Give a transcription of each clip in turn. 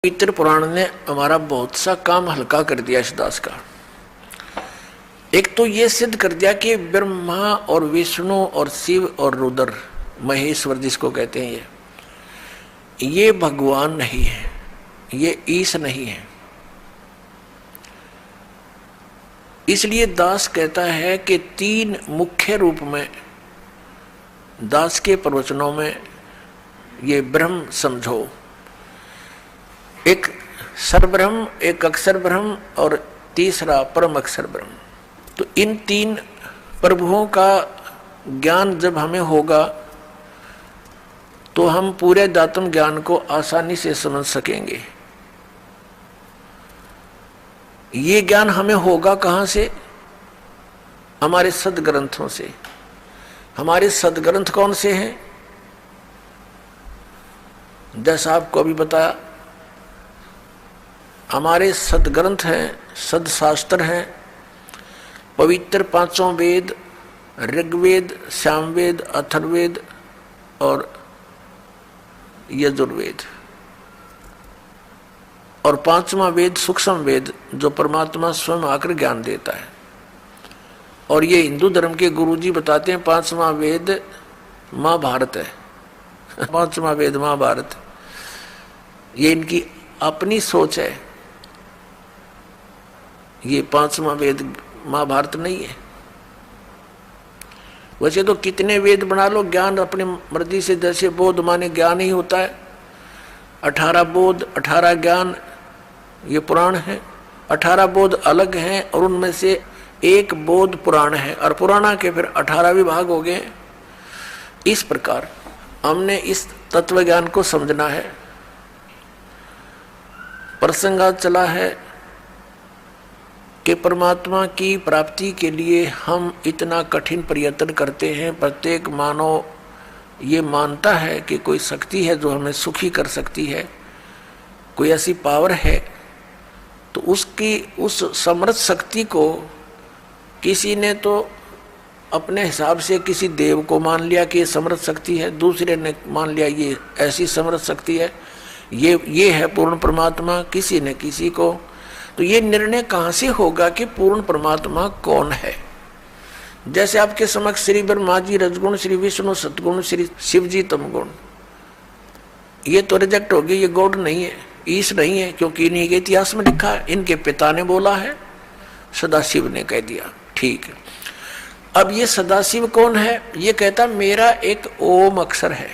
पवित्र पुराण ने हमारा बहुत सा काम हल्का कर दिया इस दास का। एक तो ये सिद्ध कर दिया कि ब्रह्मा और विष्णु और शिव और रुद्र महेश्वर जिसको कहते हैं ये भगवान नहीं है, ये ईश नहीं है। इसलिए दास कहता है कि तीन मुख्य रूप में दास के प्रवचनों में ये ब्रह्म समझो, एक सरब्रह्म, एक अक्षर ब्रह्म और तीसरा परम अक्षर ब्रह्म। तो इन तीन प्रभुओं का ज्ञान जब हमें होगा तो हम पूरे दातम ज्ञान को आसानी से समझ सकेंगे। ये ज्ञान हमें होगा कहाँ से? हमारे सदग्रंथों से। हमारे सदग्रंथ कौन से हैं? जैसा आपको अभी बताया, हमारे सदग्रंथ हैं, सदशास्त्र हैं, पवित्र पांचों वेद, ऋग्वेद, सामवेद, अथर्ववेद और यजुर्वेद, और पांचवा वेद सूक्ष्म वेद जो परमात्मा स्वयं आकर ज्ञान देता है। और ये हिंदू धर्म के गुरुजी बताते हैं पांचवा वेद महाभारत है। पांचवा वेद महाभारत, ये इनकी अपनी सोच है। ये पांचवा वेद महाभारत नहीं है। वैसे तो कितने वेद बना लो, ज्ञान अपनी मर्जी से, जैसे बोध माने ज्ञान ही होता है। 18 बोध 18 ज्ञान ये पुराण है। 18 बोध अलग हैं और उनमें से एक बोध पुराण है, और पुराणा के फिर 18 विभाग हो गए। इस प्रकार हमने इस तत्व ज्ञान को समझना है। प्रसंग आज चला है कि परमात्मा की प्राप्ति के लिए हम इतना कठिन प्रयत्न करते हैं। प्रत्येक मानव ये मानता है कि कोई शक्ति है जो हमें सुखी कर सकती है, कोई ऐसी पावर है। तो उसकी उस समर्थ शक्ति को किसी ने तो अपने हिसाब से किसी देव को मान लिया कि ये समर्थ शक्ति है, दूसरे ने मान लिया ये ऐसी समर्थ शक्ति है, ये है पूर्ण परमात्मा, किसी ने किसी को। तो ये निर्णय कहाँ से होगा कि पूर्ण परमात्मा कौन है? जैसे आपके समक्ष श्री ब्रह्मा जी रजगुण, श्री विष्णु सतगुण, श्री शिव जी तमगुण, ये तो रिजेक्ट हो गई, ये गॉड नहीं है, ईश नहीं है, क्योंकि इन्हीं के इतिहास में लिखा है, इनके पिता ने बोला है, सदाशिव ने कह दिया। ठीक है, अब ये सदाशिव कौन है? ये कहता मेरा एक ओम अक्षर है।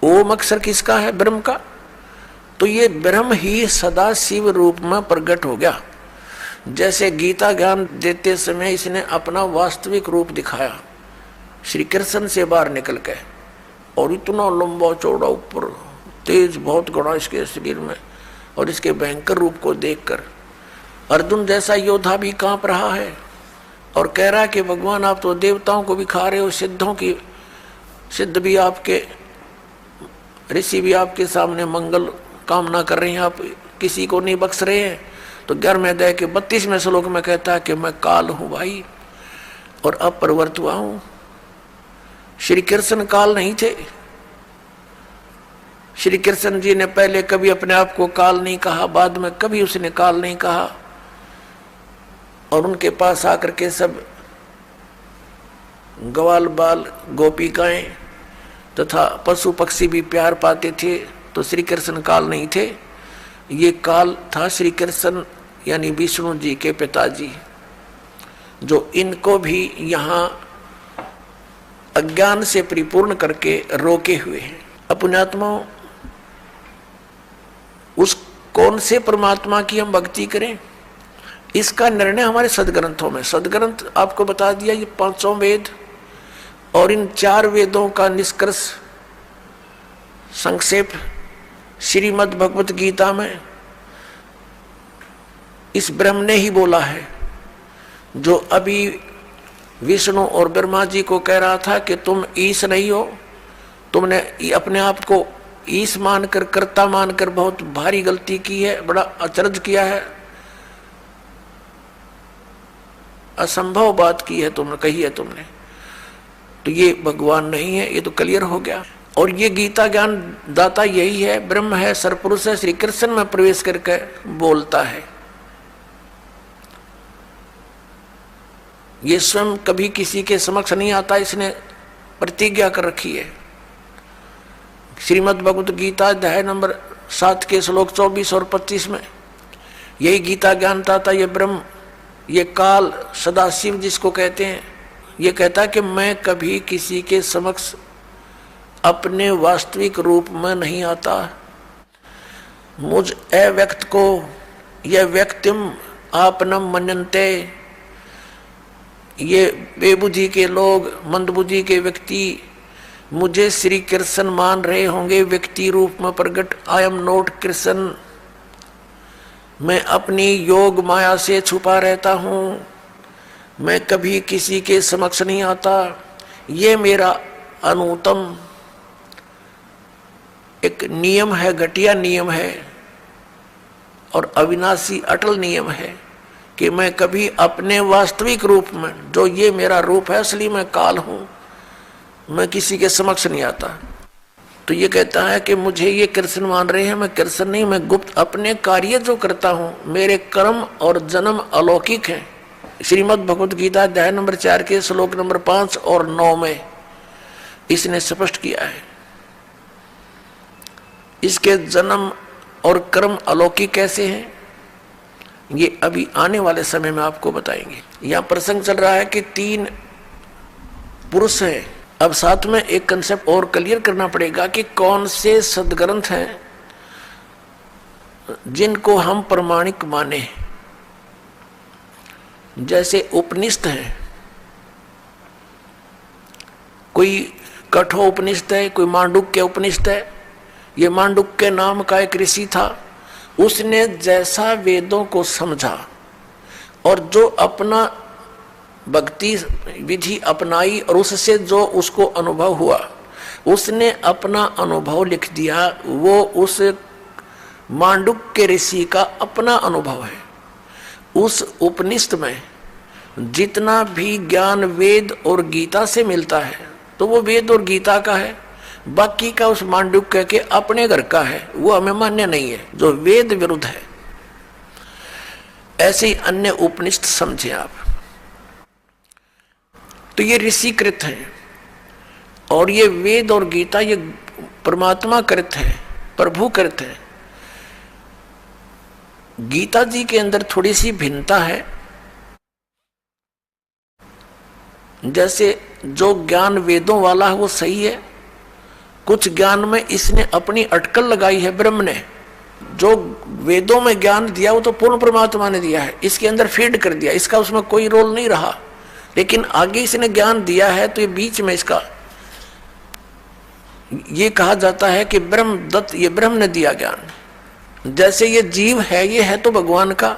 ओम अक्षर किसका है? ब्रह्म का। तो ये ब्रह्म ही सदा शिव रूप में प्रकट हो गया। जैसे गीता ज्ञान देते समय इसने अपना वास्तविक रूप दिखाया श्री कृष्ण से बाहर निकल के, और इतना लंबा चौड़ा ऊपर तेज बहुत गड़ा इसके शरीर में, और इसके भयंकर रूप को देखकर अर्जुन जैसा योद्धा भी कांप रहा है और कह रहा है कि भगवान आप तो देवताओं को भी खा रहे हो, सिद्धों की सिद्ध भी आपके, ऋषि भी आपके सामने मंगल कामना कर रहे हैं, आप किसी को नहीं बख्श रहे हैं। तो 11वें अध्याय के 32वें श्लोक में कहता है कि मैं काल हूं भाई और अपरिवर्त हुआ हूं। श्री कृष्ण काल नहीं थे। श्री कृष्ण जी ने पहले कभी अपने आप को काल नहीं कहा, बाद में कभी उसने काल नहीं कहा। और उनके पास आकर के सब ग्वाल बाल गोपिकाएं तथा पशु पक्षी भी प्यार पाते थे। तो श्री कृष्ण काल नहीं थे, ये काल था श्री कृष्ण यानी विष्णु जी के पिताजी, जो इनको भी यहाँ अज्ञान से परिपूर्ण करके रोके हुए हैं। अपनात्मा उस कौन से परमात्मा की हम भक्ति करें, इसका निर्णय हमारे सदग्रंथों में। सदग्रंथ आपको बता दिया, ये पांचों वेद, और इन 4 वेदों का निष्कर्ष संक्षेप श्रीमद् भगवत गीता में इस ब्रह्म ने ही बोला है, जो अभी विष्णु और ब्रह्मा जी को कह रहा था कि तुम ईश नहीं हो, तुमने अपने आप को ईश मानकर, कर्ता मानकर बहुत भारी गलती की है, बड़ा अचरज किया है, असंभव बात की है तुमने, कही है तुमने। तो ये भगवान नहीं है, ये तो क्लियर हो गया। और ये गीता ज्ञान दाता यही है, ब्रह्म है, सरपुरुष है, श्री कृष्ण में प्रवेश करके बोलता है। ये स्वयं कभी किसी के समक्ष नहीं आता, इसने प्रतिज्ञा कर रखी है। श्रीमद् भगवत गीता अध्याय नंबर 7 के श्लोक 24 और 25 में यही गीता ज्ञानता था, ये ब्रह्म, ये काल, सदाशिव जिसको कहते हैं, ये कहता है कि मैं कभी किसी के समक्ष अपने वास्तविक रूप में नहीं आता। मुझ अव्यक्त को यह व्यक्तिम आपनम मनन्ते, ये बेबुद्धि के लोग, मंदबुद्धि के व्यक्ति मुझे श्री कृष्ण मान रहे होंगे व्यक्ति रूप में प्रकट। आई एम नॉट कृष्ण, मैं अपनी योग माया से छुपा रहता हूँ, मैं कभी किसी के समक्ष नहीं आता। ये मेरा अनुत्तम एक नियम है, घटिया नियम है और अविनाशी अटल नियम है कि मैं कभी अपने वास्तविक रूप में, जो ये मेरा रूप है, असली मैं काल हूँ, मैं किसी के समक्ष नहीं आता। तो ये कहता है कि मुझे ये कृष्ण मान रहे हैं, मैं कृष्ण नहीं, मैं गुप्त अपने कार्य जो करता हूँ, मेरे कर्म और जन्म अलौकिक हैं। श्रीमद् भगवत गीता अध्याय नंबर 4 के श्लोक नंबर 5 और 9 में इसने स्पष्ट किया है। इसके जन्म और कर्म अलौकिक कैसे हैं, ये अभी आने वाले समय में आपको बताएंगे। यहाँ प्रसंग चल रहा है कि 3 पुरुष हैं। अब साथ में एक कंसेप्ट और क्लियर करना पड़ेगा कि कौन से सदग्रंथ हैं जिनको हम प्रमाणिक माने। जैसे उपनिषद हैं, कोई कठोपनिषद है, कोई मांडुक्य उपनिषद है। ये मांडुक्य नाम का एक ऋषि था, उसने जैसा वेदों को समझा और जो अपना भक्ति विधि अपनाई और उससे जो उसको अनुभव हुआ, उसने अपना अनुभव लिख दिया। वो उस मांडुक्य ऋषि का अपना अनुभव है। उस उपनिषद में जितना भी ज्ञान वेद और गीता से मिलता है तो वो वेद और गीता का है, बाकी का उस मांडुक्य के अपने घर का है, वो हमें मान्य नहीं है, जो वेद विरुद्ध है। ऐसे ही अन्य उपनिषद समझे आप। तो ये ऋषिकृत है और ये वेद और गीता ये परमात्मा कृत है, प्रभु कृत है। गीता जी के अंदर थोड़ी सी भिन्नता है। जैसे जो ज्ञान वेदों वाला है वो सही है, कुछ ज्ञान में इसने अपनी अटकल लगाई है। ब्रह्म ने जो वेदों में ज्ञान दिया वो तो पूर्ण परमात्मा ने दिया है, इसके अंदर फीड कर दिया, इसका उसमें कोई रोल नहीं रहा। लेकिन आगे इसने ज्ञान दिया है तो ये बीच में इसका ये कहा जाता है कि ब्रह्म दत्त, ये ब्रह्म ने दिया ज्ञान। जैसे ये जीव है, ये है तो भगवान का,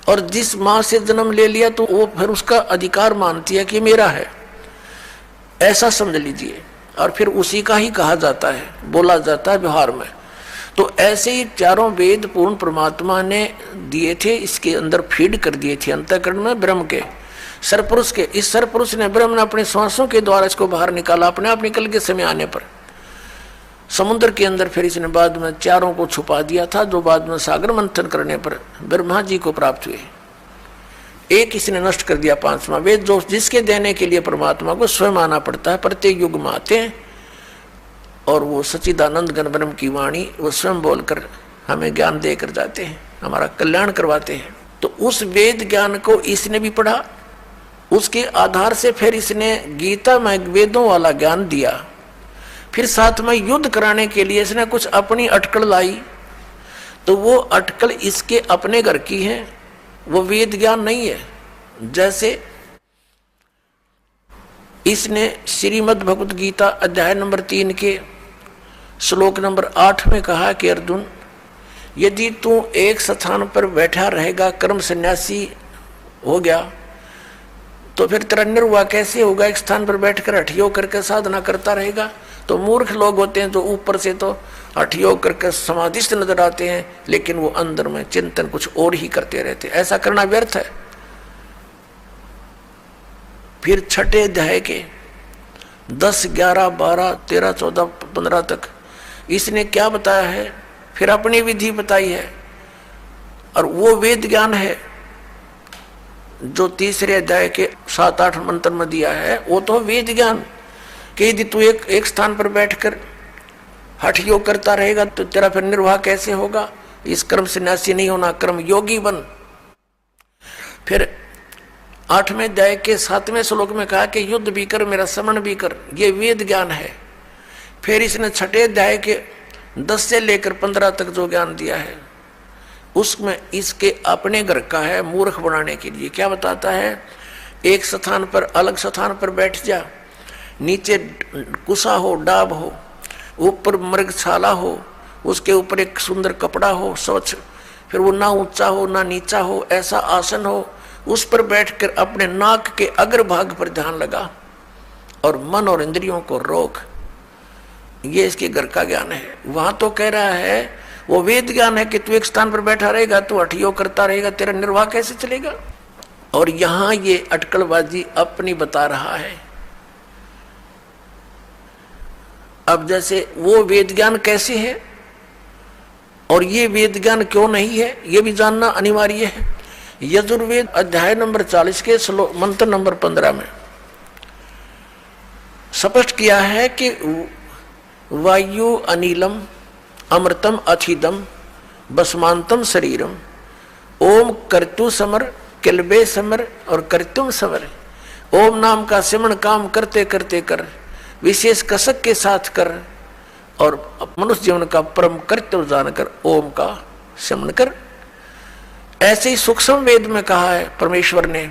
और जिस माँ से जन्म ले लिया तो वो फिर उसका अधिकार मानती है कि मेरा है, ऐसा समझ लीजिए। और फिर उसी का ही कहा जाता है, बोला जाता है व्यवहार में। तो ऐसे ही चारों वेद पूर्ण परमात्मा ने दिए थे, इसके अंदर फीड कर दिए थे अंतःकरण में ब्रह्म के, सरपुरुष के। इस सरपुरुष ने, ब्रह्म ने अपने श्वासों के द्वारा इसको बाहर निकाला। अपने आप निकल के समय आने पर समुद्र के अंदर फिर इसने बाद में चारों को छुपा दिया था, जो बाद में सागर मंथन करने पर ब्रह्मा जी को प्राप्त हुए। एक इसने नष्ट कर दिया, 5वां वेद, जो जिसके देने के लिए परमात्मा को स्वयं आना पड़ता है। प्रत्येक युग में आते हैं और वो सच्चिदानंद घन ब्रह्म की वाणी वो स्वयं बोलकर हमें ज्ञान देकर जाते हैं, हमारा कल्याण करवाते हैं। तो उस वेद ज्ञान को इसने भी पढ़ा, उसके आधार से फिर इसने गीता में वेदों वाला ज्ञान दिया। फिर साथ में युद्ध कराने के लिए इसने कुछ अपनी अटकल लाई, तो वो अटकल इसके अपने घर की है, वो वेद ज्ञान नहीं है। जैसे इसने श्रीमद् भगवत गीता अध्याय नंबर 3 के श्लोक नंबर 8 में कहा कि अर्जुन, यदि तू एक स्थान पर बैठा रहेगा, कर्म सन्यासी हो गया, तो फिर तेरा निर्वाह कैसे होगा? एक स्थान पर बैठकर हठ योग करके साधना करता रहेगा। तो मूर्ख लोग होते हैं जो ऊपर से तो हठ योग करके समाधिस्थ नजर आते हैं, लेकिन वो अंदर में चिंतन कुछ और ही करते रहते। ऐसा करना व्यर्थ है। फिर 6ठे अध्याय के 10, 11, 12, 13, 14, 15 तक इसने क्या बताया है, फिर अपनी विधि बताई है। और वो वेद ज्ञान है जो तीसरे अध्याय के 7-8 मंत्र में दिया है, वो तो वेद ज्ञान कि यदि तू एक स्थान पर बैठकर हठ योग करता रहेगा तो तेरा फिर निर्वाह कैसे होगा। इस कर्म सन्यासी नहीं होना, कर्म योगी बन। फिर 8वें अध्याय के 7वें श्लोक में कहा कि युद्ध भी कर, मेरा समन भी कर, ये वेद ज्ञान है। फिर इसने 6ठे अध्याय के 10 से लेकर 15 तक जो ज्ञान दिया है उसमें इसके अपने घर का है मूर्ख बनाने के लिए। क्या बताता है, एक स्थान पर अलग स्थान पर बैठ जा, नीचे कुसा हो, डाब हो, ऊपर मृगशाला हो, उसके ऊपर एक सुंदर कपड़ा हो स्वच्छ, फिर वो ना ऊंचा हो ना नीचा हो, ऐसा आसन हो, उस पर बैठकर अपने नाक के अग्रभाग पर ध्यान लगा और मन और इंद्रियों को रोक। ये इसके घर का ज्ञान है। वहां तो कह रहा है वो वेद ज्ञान है कि तू एक स्थान पर बैठा रहेगा, तू हठ योग करता रहेगा, तेरा निर्वाह कैसे चलेगा। और यहां ये अटकलबाजी अपनी बता रहा है। अब जैसे वो वेद ज्ञान कैसे है और ये वेद ज्ञान क्यों नहीं है, ये भी जानना अनिवार्य है। यजुर्वेद अध्याय नंबर 40 के मंत्र नंबर 15 में स्पष्ट किया है कि वायु अनिलम अमृतम अथिदम बसमांतम शरीरम ओम कर्तु समर किलबे समर और कर्तुम समर। ओम नाम का सिमरण काम करते करते कर, विशेष कसक के साथ कर और मनुष्य जीवन का परम कर्तव्य जानकर ओम का सिमरण कर। ऐसे ही सूक्ष्म वेद में कहा है परमेश्वर ने,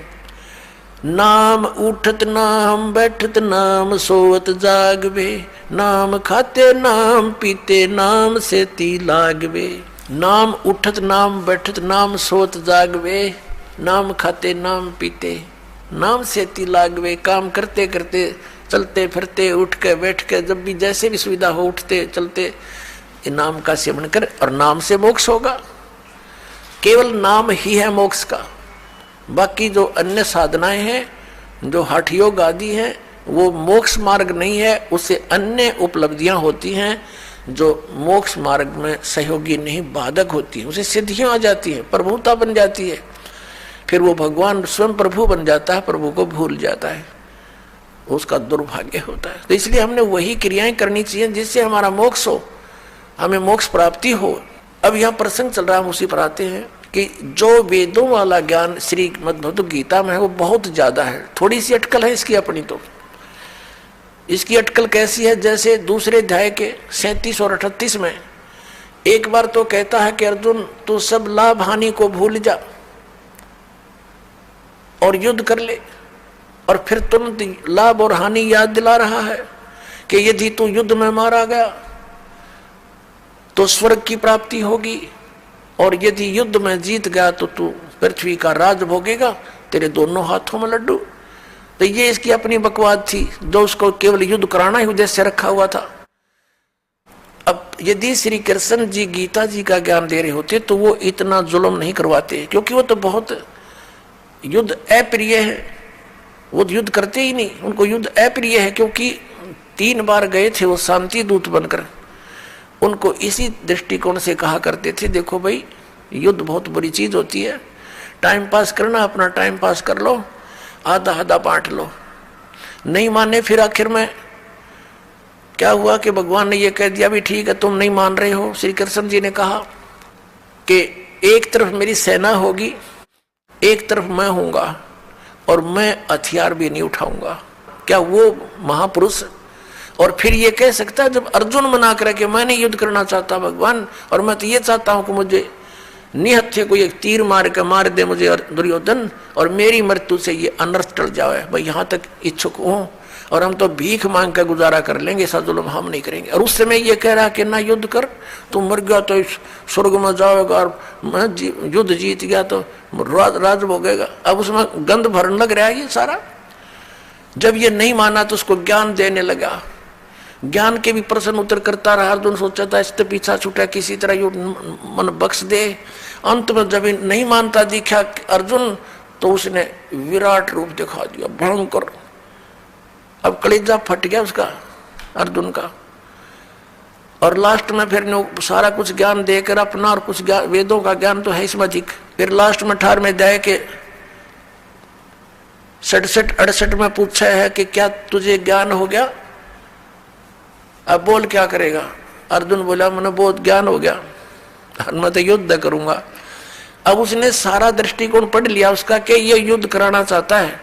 नाम उठत नाम बैठत नाम सोवत जागवे, नाम खाते नाम पीते नाम से ती लागवे। नाम उठत नाम बैठत नाम सोवत जागवे, नाम खाते नाम पीते नाम से ती लागवे। काम करते करते, चलते फिरते, उठ के बैठ के, जब भी जैसे भी सुविधा हो, उठते चलते नाम का सेवन कर और नाम से मोक्ष होगा। केवल नाम ही है मोक्ष का। बाकी जो अन्य साधनाएं हैं, जो हठ योग आदि हैं, वो मोक्ष मार्ग नहीं है। उससे अन्य उपलब्धियां होती हैं जो मोक्ष मार्ग में सहयोगी नहीं, बाधक होती है। उसे सिद्धियां आ जाती हैं, प्रभुता बन जाती है, फिर वो भगवान स्वयं प्रभु बन जाता है, प्रभु को भूल जाता है, उसका दुर्भाग्य होता है। तो इसलिए हमने वही क्रियाएं करनी चाहिए जिससे हमारा मोक्ष हो, हमें मोक्ष प्राप्ति हो। अब यहाँ प्रसंग चल रहा है, हम उसी पर आते हैं कि जो वेदों वाला ज्ञान श्रीमद् भगवद गीता में है वो बहुत ज्यादा है। थोड़ी सी अटकल है इसकी अपनी। तो इसकी अटकल कैसी है, जैसे दूसरे अध्याय के 37 और 38 में एक बार तो कहता है कि अर्जुन तू सब लाभ हानि को भूल जा और युद्ध कर ले, और फिर तुरंत लाभ और हानि याद दिला रहा है कि यदि तू युद्ध में मारा गया तो स्वर्ग की प्राप्ति होगी, और यदि युद्ध में जीत गया तो तू पृथ्वी का राज भोगेगा, तेरे दोनों हाथों में लड्डू। तो ये इसकी अपनी बकवाद थी जो उसको केवल युद्ध कराना ही उद्देश्य रखा हुआ था। अब यदि श्री कृष्ण जी गीता जी का ज्ञान दे रहे होते तो वो इतना जुल्म नहीं करवाते, क्योंकि वो तो बहुत युद्ध अप्रिय है, वो युद्ध करते ही नहीं, उनको युद्ध अप्रिय है। क्योंकि 3 बार गए थे वो शांति दूत बनकर, उनको इसी दृष्टिकोण से कहा करते थे, देखो भाई युद्ध बहुत बुरी चीज होती है, टाइम पास करना अपना टाइम पास कर लो, आधा आधा बांट लो। नहीं माने, फिर आखिर में क्या हुआ कि भगवान ने ये कह दिया भी ठीक है तुम नहीं मान रहे हो। श्री कृष्ण जी ने कहा कि एक तरफ मेरी सेना होगी, एक तरफ मैं होऊंगा, और मैं हथियार भी नहीं उठाऊंगा। क्या वो महापुरुष और फिर ये कह सकता है, जब अर्जुन मना करे कि मैं नहीं युद्ध करना चाहता भगवान, और मैं तो ये चाहता हूं कि मुझे निहत्थे को एक तीर मार के मार दे मुझे दुर्योधन, और मेरी मृत्यु से ये अनर्थ टल जाए, भाई यहाँ तक इच्छुक हूँ, और हम तो भीख मांग कर गुजारा कर लेंगे, ऐसा जुल्म हम नहीं करेंगे। और उस समय ये कह रहा कि ना युद्ध कर, तुम मर गया तो स्वर्ग में जाओगा, और मैं युद्ध जीत गया तो राज भोगेगा। अब उसमें गंध भरने लग रहा है ये सारा। जब ये नहीं माना तो उसको ज्ञान देने लगा, ज्ञान के भी प्रश्न उत्तर करता रहा। अर्जुन सोचा था इससे पीछा छूटा, किसी तरह यो मन बख्श दे। अंत में जब नहीं मानता दिखा अर्जुन, तो उसने विराट रूप दिखा दिया, भयंकर। अब कलेजा फट गया उसका, अर्जुन का। और लास्ट में फिर सारा कुछ ज्ञान देकर अपना और कुछ वेदों का ज्ञान तो है इसमें अधिक। फिर लास्ट में 18 में जाए के 67-68 में पूछा है कि क्या तुझे ज्ञान हो गया, अब बोल क्या करेगा। अर्जुन बोला मैंने बहुत ज्ञान हो गया, मैं तो युद्ध करूंगा। अब उसने सारा दृष्टिकोण पढ़ लिया उसका कि ये युद्ध कराना चाहता है,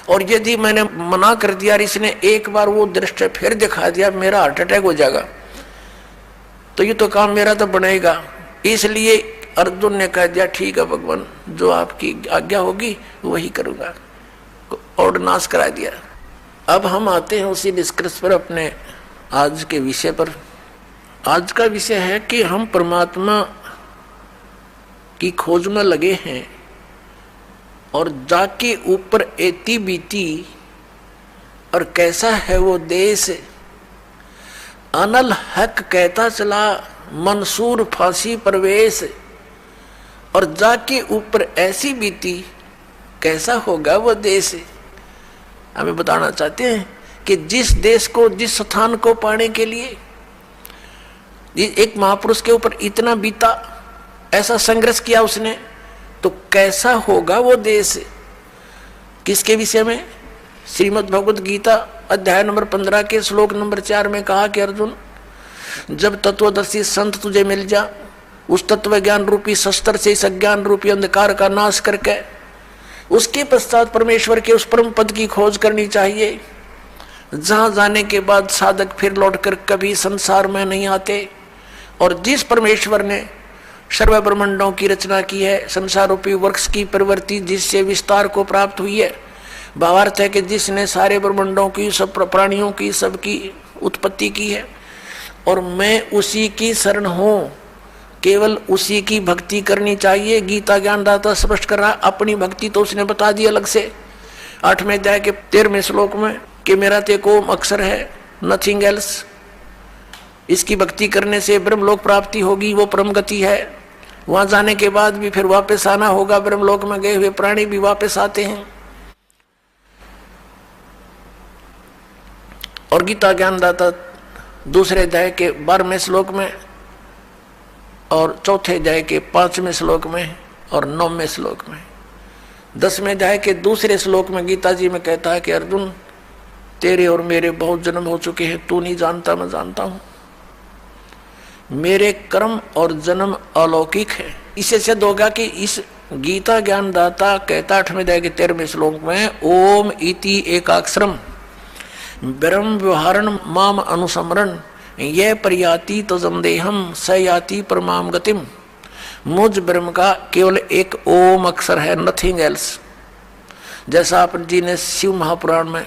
और यदि मैंने मना कर दिया और इसने एक बार वो दृष्टि फिर दिखा दिया, मेरा हार्ट अटैक हो जाएगा, तो ये तो काम मेरा तो बनेगा। इसलिए अर्जुन ने कह दिया ठीक है भगवान, जो आपकी आज्ञा होगी वही करूंगा, और नाश करा दिया। अब हम आते हैं उसी निष्कर्ष पर अपने आज के विषय पर। आज का विषय है कि हम परमात्मा की खोज में लगे हैं, और जाके ऊपर एती बीती और कैसा है वो देश, अनल हक कहता चला मंसूर फांसी प्रवेश, और जाके ऊपर ऐसी बीती कैसा होगा वो देश। हमें बताना चाहते हैं कि जिस देश को, जिस स्थान को पाने के लिए एक महापुरुष के ऊपर इतना बीता, ऐसा संघर्ष किया उसने, तो कैसा होगा वो देश। किसके विषय में? श्रीमद् भगवद गीता अध्याय नंबर 15 के श्लोक नंबर 4 में कहा कि अर्जुन, जब तत्वदर्शी संत तुझे मिल जा, उस तत्व ज्ञान रूपी शस्त्र से इस अज्ञान रूपी अंधकार का नाश करके उसके पश्चात परमेश्वर के उस परम पद की खोज करनी चाहिए, जहां जाने के बाद साधक फिर लौटकर कभी संसार में नहीं आते। और जिस परमेश्वर ने सर्व ब्रह्मांडों की रचना की है, संसार रूपी वृक्ष की प्रवृत्ति जिससे विस्तार को प्राप्त हुई है, भावार्थ है कि जिसने सारे ब्रह्मांडों की, सब प्राणियों की, सबकी उत्पत्ति की है, और मैं उसी की शरण हूँ, केवल उसी की भक्ति करनी चाहिए। गीता ज्ञानदाता स्पष्ट कर रहा, अपनी भक्ति तो उसने बता दी अलग से 8वें अध्याय के 13वें श्लोक में कि मेरा तो एक ओम अक्षर है, नथिंग एल्स। इसकी भक्ति करने से ब्रह्मलोक प्राप्ति होगी, वो परम गति है। वहां जाने के बाद भी फिर वापस आना होगा, ब्रह्मलोक में गए हुए प्राणी भी वापस आते हैं। और गीता ज्ञानदाता दूसरे अध्याय के 12वें श्लोक में और चौथे अध्याय के 5वें श्लोक में और 9वें श्लोक में, 10वें अध्याय के दूसरे श्लोक में गीता जी में कहता है कि अर्जुन, तेरे और मेरे बहुत जन्म हो चुके हैं, तू नहीं जानता, मैं जानता हूं। मेरे कर्म और जन्म अलौकिक है। इससे सिद्ध होगा कि इस गीता ज्ञानदाता कहता 8वें अध्याय के 13वें श्लोक में, ओम इति एकाक्षरम ब्रह्म व्यवहारण माम अनुसमरण ये प्रयाति तजमदेहम स याति परमाम गतिम। मुझ ब्रह्म का केवल एक ओम अक्षर है, नथिंग एल्स। जैसा आप जी ने शिव महापुराण में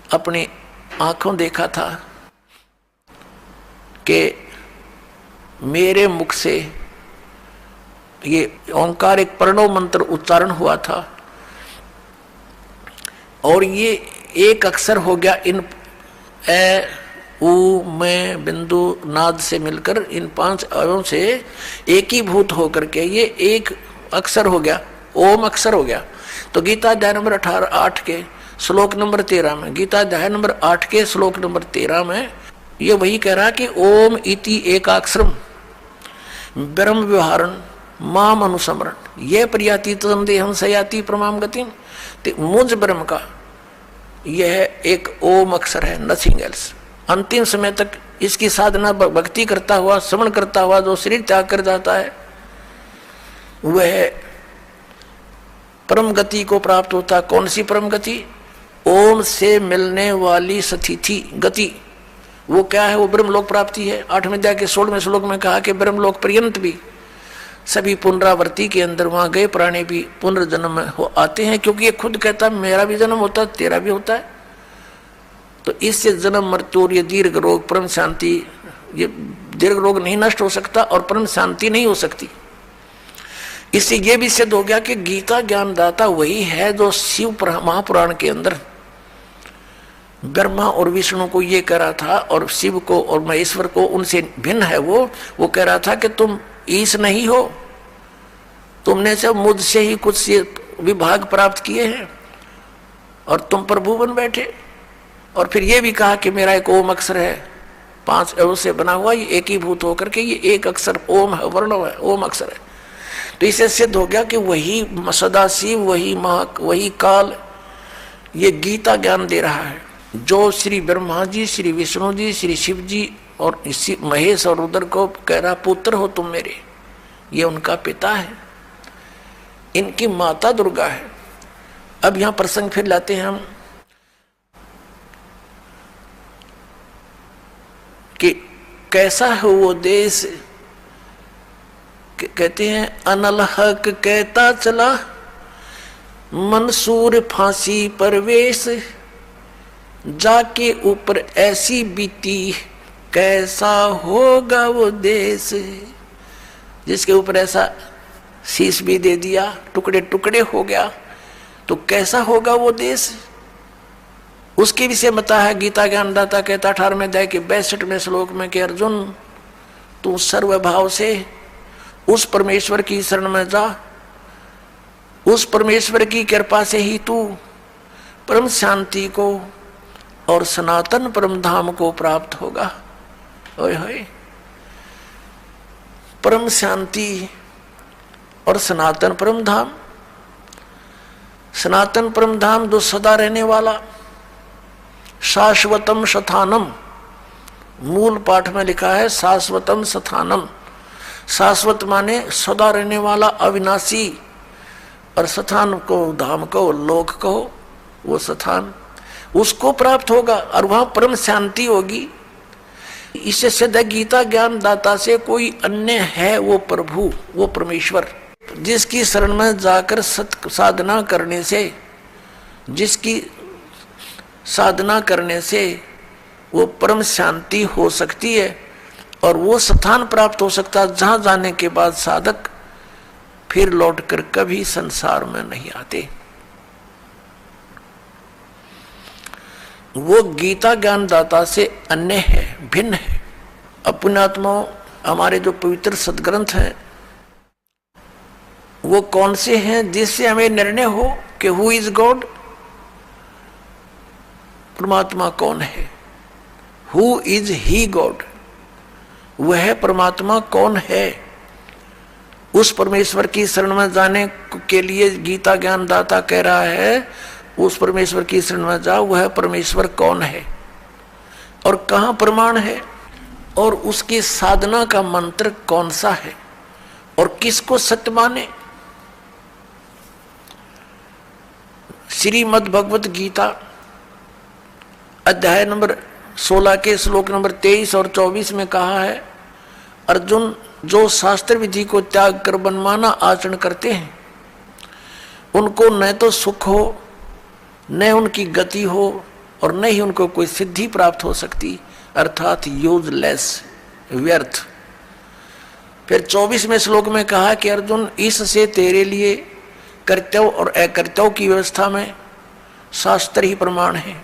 अपनी आंखों देखा था कि मेरे मुख से ये ओंकार एक प्रणव मंत्र उच्चारण हुआ था, और ये एक अक्षर हो गया इन ए उ में बिंदु नाद से मिलकर इन 5 अवयों से एक ही भूत होकर के ये एक अक्षर हो गया, ओम अक्षर हो गया। तो गीता अध्याय नंबर 8 के श्लोक नंबर 13 में, गीता अध्याय नंबर 8 के श्लोक नंबर 13 में ये वही कह रहा कि ओम इति एकाक्षरम ब्रह्म व्यवहारण माम अनुसमरण ये प्रयाति तमदेहम सयाति प्रमाम गतिम। मुझ ब्रह्म का यह एक ओम अक्षर है, नथिंग एल्स। अंतिम समय तक इसकी साधना भक्ति करता हुआ, श्रवण करता हुआ जो शरीर त्याग कर जाता है, वह परम गति को प्राप्त होता। कौन सी परम गति? ओम से मिलने वाली स्थिति गति। वो क्या है? वो ब्रह्मलोक प्राप्ति है। 8वें अध्याय के 16वें श्लोक में कहा कि ब्रह्मलोक पर्यंत भी सभी पुनरावृत्ति के अंदर वहां गए प्राणी भी पुनर्जन्म हो आते हैं, क्योंकि ये खुद कहता है मेरा भी जन्म होता है, तेरा भी होता है। तो इससे जन्म मृत्यु और ये दीर्घ रोग परम शांति, ये दीर्घ रोग नहीं नष्ट हो सकता और परम शांति नहीं हो सकती। इससे ये भी सिद्ध हो गया कि गीता ज्ञानदाता वही है जो शिव महापुराण के अंदर ब्रह्मा और विष्णु को ये कह रहा था, और शिव को और महेश्वर को उनसे भिन्न है। वो कह रहा था कि तुम ईश नहीं हो, तुमने सब मुझसे ही कुछ विभाग प्राप्त किए हैं और तुम प्रभु बन बैठे। और फिर ये भी कहा कि मेरा एक ओम अक्षर है, 5 अव से बना हुआ, ये एकीभूत होकर के ये एक अक्षर ओम है, वर्ण है, ओम अक्षर है। तो इससे सिद्ध हो गया कि वही सदाशिव, वही काल ये गीता ज्ञान दे रहा है। जो श्री ब्रह्मा जी, श्री विष्णु जी, श्री शिव जी और इसी महेश और रुद्र को कह रहा पुत्र हो तुम मेरे, ये उनका पिता है, इनकी माता दुर्गा है। अब यहां प्रसंग फिर लाते हैं हम कि कैसा है वो देश। कहते हैं अनल हक कहता चला, मंसूर फांसी परवेश, जाके ऊपर ऐसी बीती, कैसा होगा वो देश। जिसके ऊपर ऐसा शीश भी दे दिया, टुकड़े टुकड़े हो गया, तो कैसा होगा वो देश। उसके विषय बता है गीता ज्ञानदाता कहता 18वें अध्याय के 62वें श्लोक में कि अर्जुन तू सर्वभाव से उस परमेश्वर की शरण में जा, उस परमेश्वर की कृपा से ही तू परम शांति को और सनातन परम धाम को प्राप्त होगा। ओए होए, परम शांति और सनातन परम धाम। सनातन परम धाम जो सदा रहने वाला, शाश्वतम शथानम, मूल पाठ में लिखा है शाश्वतम शथानम। शाश्वत माने सदा रहने वाला, अविनाशी, और शथान को धाम को, लोक को, वो शथान उसको प्राप्त होगा और वहां परम शांति होगी। इससे सिद्ध है गीता ज्ञान दाता से कोई अन्य है वो प्रभु, वो परमेश्वर, जिसकी शरण में जाकर सत साधना करने से, जिसकी साधना करने से वो परम शांति हो सकती है और वो स्थान प्राप्त हो सकता है जहां जाने के बाद साधक फिर लौटकर कभी संसार में नहीं आते। वो गीता ज्ञान दाता से अन्य है, भिन्न है। अपनात्मा हमारे जो पवित्र सदग्रंथ हैं वो कौन से हैं जिससे हमें निर्णय हो कि हु इज गॉड, परमात्मा कौन है, हु इज ही गॉड, वह परमात्मा कौन है। उस परमेश्वर की शरण में जाने के लिए गीता ज्ञान दाता कह रहा है उस परमेश्वर की शरण में जाओ, वह परमेश्वर कौन है और कहां प्रमाण है और उसकी साधना का मंत्र कौन सा है और किसको सत्य माने। श्रीमद् भगवत गीता अध्याय नंबर 16 के श्लोक नंबर 23 और 24 में कहा है, अर्जुन जो शास्त्र विधि को त्याग कर मनमाना आचरण करते हैं उनको न तो सुख हो, न उनकी गति हो और न ही उनको कोई सिद्धि प्राप्त हो सकती, अर्थात यूजलेस, व्यर्थ। फिर 24वें श्लोक में कहा कि अर्जुन इससे तेरे लिए कर्तव्य और अकर्तव्य की व्यवस्था में शास्त्र ही प्रमाण है।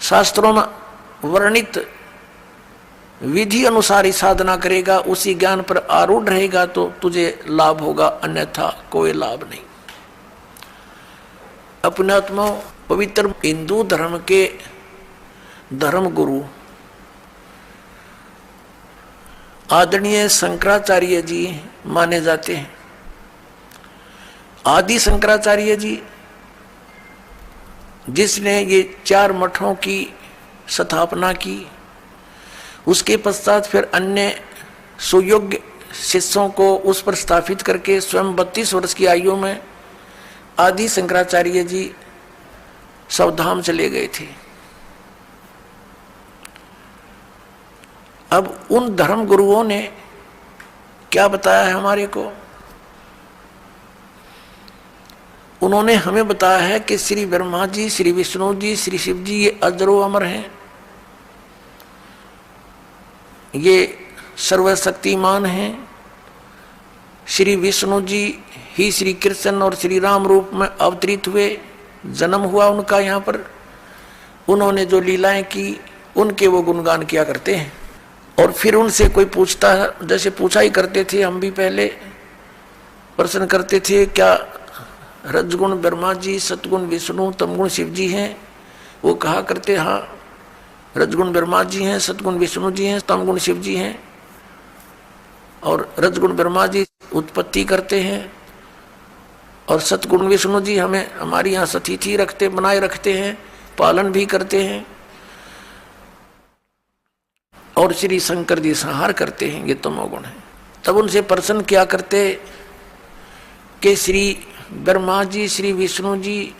शास्त्रों में वर्णित विधि अनुसार ही साधना करेगा, उसी ज्ञान पर आरूढ़ रहेगा तो तुझे लाभ होगा, अन्यथा कोई लाभ नहीं। अपने आत्मा पवित्र हिंदू धर्म के धर्म गुरु आदरणीय शंकराचार्य जी माने जाते हैं। आदि शंकराचार्य जी जिसने ये 4 मठों की स्थापना की, उसके पश्चात फिर अन्य सुयोग्य शिष्यों को उस पर स्थापित करके स्वयं 32 वर्ष की आयु में आदि शंकराचार्य जी सवधाम चले गए थे। अब उन धर्म गुरुओं ने क्या बताया है हमारे को, उन्होंने हमें बताया है कि श्री ब्रह्मा जी, श्री विष्णु जी, श्री शिव जी ये अजरो अमर हैं, ये सर्वशक्तिमान हैं। श्री विष्णु जी ही श्री कृष्ण और श्री राम रूप में अवतरित हुए, जन्म हुआ उनका यहाँ पर, उन्होंने जो लीलाएं की उनके वो गुणगान किया करते हैं। और फिर उनसे कोई पूछता है, जैसे पूछा ही करते थे हम भी पहले, प्रश्न करते थे क्या रजगुण ब्रह्मा जी, सतगुण विष्णु, तमगुण शिव जी हैं, वो कहा करते हाँ रजगुण ब्रह्मा जी हैं, सतगुण विष्णु जी हैं, तमगुण शिव जी हैं, और रजगुण ब्रह्मा जी उत्पत्ति करते हैं और सतगुण विष्णु जी हमें हमारी यहाँ सतिथि रखते बनाए रखते हैं, पालन भी करते हैं, और श्री शंकर जी संहार करते हैं। ये तमोगुण है। तब उनसे प्रश्न क्या करते कि श्री ब्रह्मा जी, श्री विष्णु जी,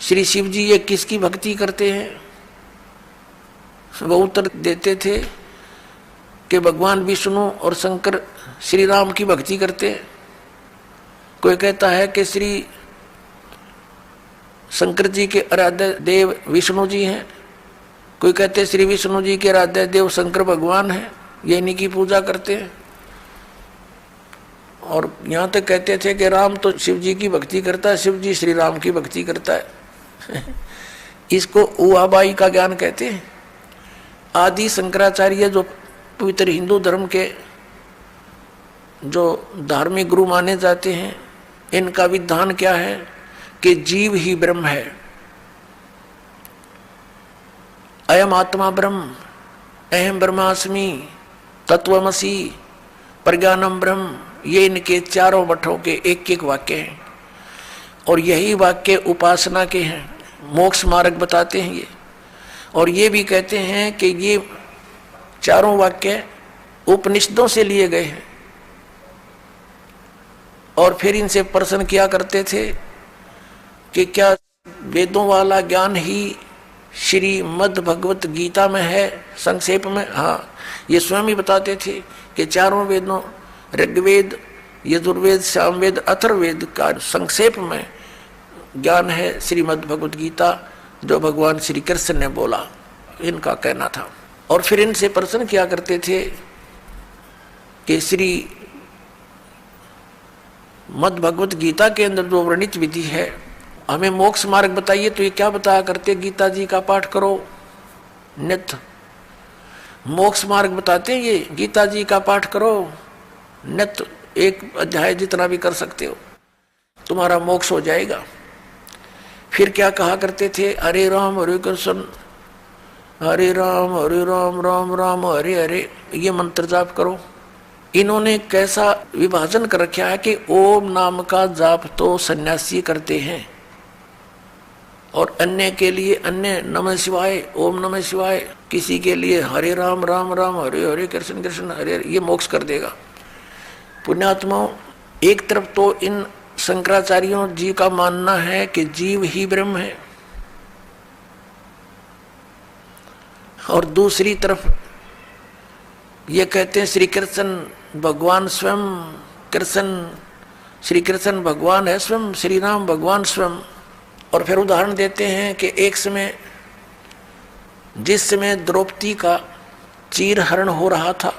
श्री शिव जी ये किसकी भक्ति करते हैं? वो उत्तर देते थे कि भगवान विष्णु और शंकर श्री राम की भक्ति करते हैं। कोई कहता है कि श्री शंकर जी के आराध्य देव विष्णु जी हैं, कोई कहते हैं श्री विष्णु जी के आराध्य देव शंकर भगवान हैं, ये इन्हीं की पूजा करते हैं। और यहाँ तक कहते थे कि राम तो शिव जी की भक्ति करता है, शिव जी श्री राम की भक्ति करता है। इसको उआबाई का ज्ञान कहते हैं। आदि शंकराचार्य जो पवित्र हिंदू धर्म के जो धार्मिक गुरु माने जाते हैं, इनका विधान क्या है कि जीव ही ब्रह्म है, अयम आत्मा ब्रह्म, अहम ब्रह्मास्मि, तत्वमसि, प्रज्ञानम ब्रह्म, ये इनके चारों मठों के एक एक वाक्य हैं। और यही वाक्य उपासना के हैं, मोक्ष मार्ग बताते हैं ये। और ये भी कहते हैं कि ये चारों वाक्य उपनिषदों से लिए गए हैं। और फिर इनसे प्रश्न किया करते थे कि क्या वेदों वाला ज्ञान ही श्रीमद् भगवत गीता में है? संक्षेप में हाँ, ये स्वयं ही बताते थे कि चारों वेदों ऋग्वेद, यजुर्वेद, सामवेद, अथर्ववेद का संक्षेप में ज्ञान है श्रीमद् भगवत गीता, जो भगवान श्री कृष्ण ने बोला, इनका कहना था। और फिर इनसे प्रश्न किया करते थे कि श्री मद् भगवत गीता के अंदर जो वर्णित विधि है, हमें मोक्ष मार्ग बताइए। तो ये क्या बताया करते? गीता जी का पाठ करो नित्य, मोक्ष मार्ग बताते हैं ये। गीता जी का पाठ करो नित्य, एक अध्याय जितना भी कर सकते हो, तुम्हारा मोक्ष हो जाएगा। फिर क्या कहा करते थे? हरे राम हरे कृष्ण, हरे राम राम राम हरे हरे, ये मंत्र जाप करो। इन्होंने कैसा विभाजन कर रखा है कि ओम नाम का जाप तो सन्यासी करते हैं, और अन्य के लिए अन्य नमः शिवाय, ओम नमः शिवाय, किसी के लिए हरे राम राम हरे हरे, कृष्ण कृष्ण हरे हरे, ये मोक्ष कर देगा। पुण्यात्माओं, एक तरफ तो इन शंकराचार्यों जी का मानना है कि जीव ही ब्रह्म है, और दूसरी तरफ ये कहते हैं श्री कृष्ण भगवान स्वयं, कृष्ण श्री कृष्ण भगवान है स्वयं, श्री राम भगवान स्वयं। और फिर उदाहरण देते हैं कि एक समय जिस समय द्रौपदी का चीरहरण हो रहा था,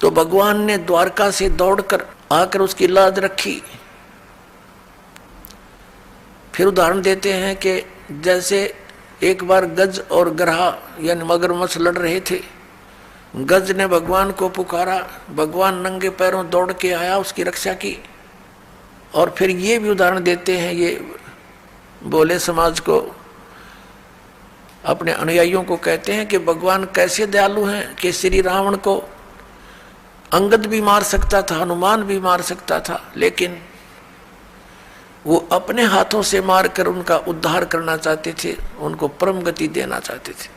तो भगवान ने द्वारका से दौड़कर आकर उसकी लाज रखी। फिर उदाहरण देते हैं कि जैसे एक बार गज और ग्रहा यानी मगरमच्छ लड़ रहे थे, गज ने भगवान को पुकारा, भगवान नंगे पैरों दौड़ के आया, उसकी रक्षा की। और फिर ये भी उदाहरण देते हैं, ये बोले समाज को, अपने अनुयायियों को कहते हैं कि भगवान कैसे दयालु हैं कि श्री रावण को अंगद भी मार सकता था, हनुमान भी मार सकता था, लेकिन वो अपने हाथों से मारकर उनका उद्धार करना चाहते थे, उनको परम गति देना चाहते थे।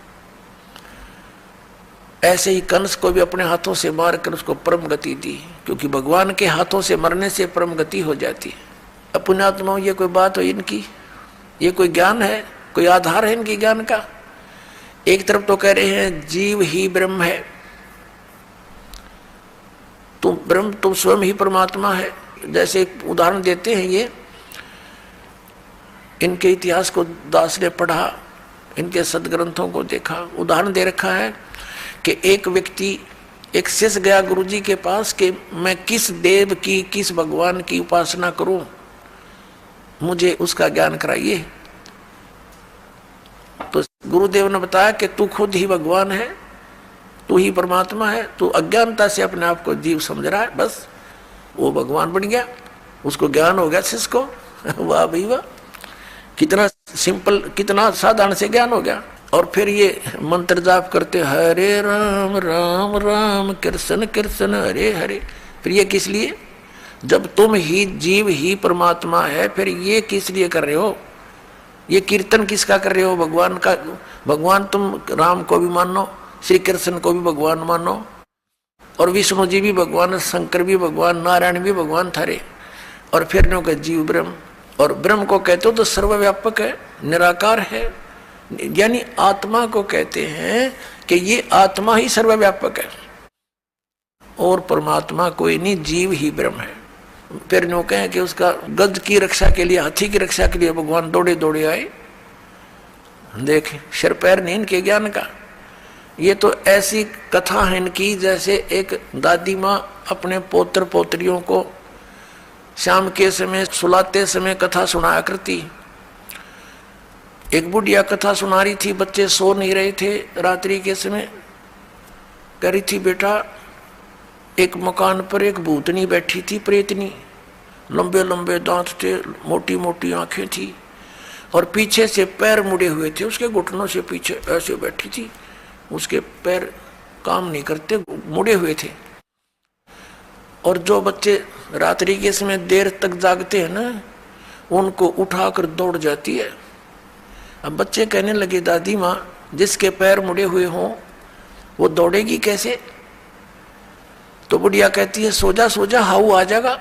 ऐसे ही कंस को भी अपने हाथों से मारकर उसको परम गति दी, क्योंकि भगवान के हाथों से मरने से परम गति हो जाती है। पुण्यात्माओं, ये कोई बात हो इनकी? ये कोई ज्ञान है? कोई आधार है इनकी ज्ञान का? एक तरफ तो कह रहे हैं जीव ही ब्रह्म है, तुम ब्रह्म, तुम स्वयं ही परमात्मा है। जैसे एक उदाहरण देते हैं, ये इनके इतिहास को दास ने पढ़ा, इनके सदग्रंथों को देखा, उदाहरण दे रखा है कि एक व्यक्ति, एक शिष्य गया गुरुजी के पास कि मैं किस देव की, किस भगवान की उपासना करूं, मुझे उसका ज्ञान कराइए। तो गुरुदेव ने बताया कि तू खुद ही भगवान है, तू ही परमात्मा है, तू अज्ञानता से अपने आप को जीव समझ रहा है, बस वो भगवान बन गया, उसको ज्ञान हो गया शिष्य को। वाह भाई वाह, कितना सिंपल, कितना साधारण से ज्ञान हो गया। और फिर ये मंत्र जाप करते हरे राम राम राम कृष्ण कृष्ण हरे हरे। फिर ये किस लिए? जब तुम ही जीव ही परमात्मा है, फिर ये किस लिए कर रहे हो? ये कीर्तन किसका कर रहे हो? भगवान का। भगवान तुम राम को भी मानो, श्री कृष्ण को भी भगवान मानो, और विष्णु जी भी भगवान, शंकर भी भगवान, नारायण भी भगवान थारे। और फिर नो का जीव ब्रह्म, और ब्रह्म को कहते हो तो सर्वव्यापक है, निराकार है, यानी आत्मा को कहते हैं कि ये आत्मा ही सर्वव्यापक है और परमात्मा कोई नहीं, जीव ही ब्रह्म है। फिर नो कहें कि उसका गज की रक्षा के लिए, हाथी की रक्षा के लिए भगवान दौड़े दौड़े आए। देख सिर पैर नहीं इनके ज्ञान का। ये तो ऐसी कथा है इनकी जैसे एक दादी माँ अपने पोत्र पोत्रियों को शाम के समय सुलाते समय कथा सुनाया करती। एक बुढ़िया कथा सुना रही थी, बच्चे सो नहीं रहे थे रात्रि के समय। कह रही थी बेटा, एक मकान पर एक भूतनी बैठी थी, प्रेतनी, लंबे लंबे दांत थे, मोटी मोटी आंखें थी और पीछे से पैर मुड़े हुए थे, उसके घुटनों से पीछे ऐसे बैठी थी, उसके पैर काम नहीं करते, मुड़े हुए थे। और जो बच्चे रात्रि के समय देर तक जागते हैं ना, उनको उठाकर दौड़ जाती है। अब बच्चे कहने लगे दादी माँ, जिसके पैर मुड़े हुए हों वो दौड़ेगी कैसे? तो बुढ़िया कहती है सो जा हाउ आ जाएगा।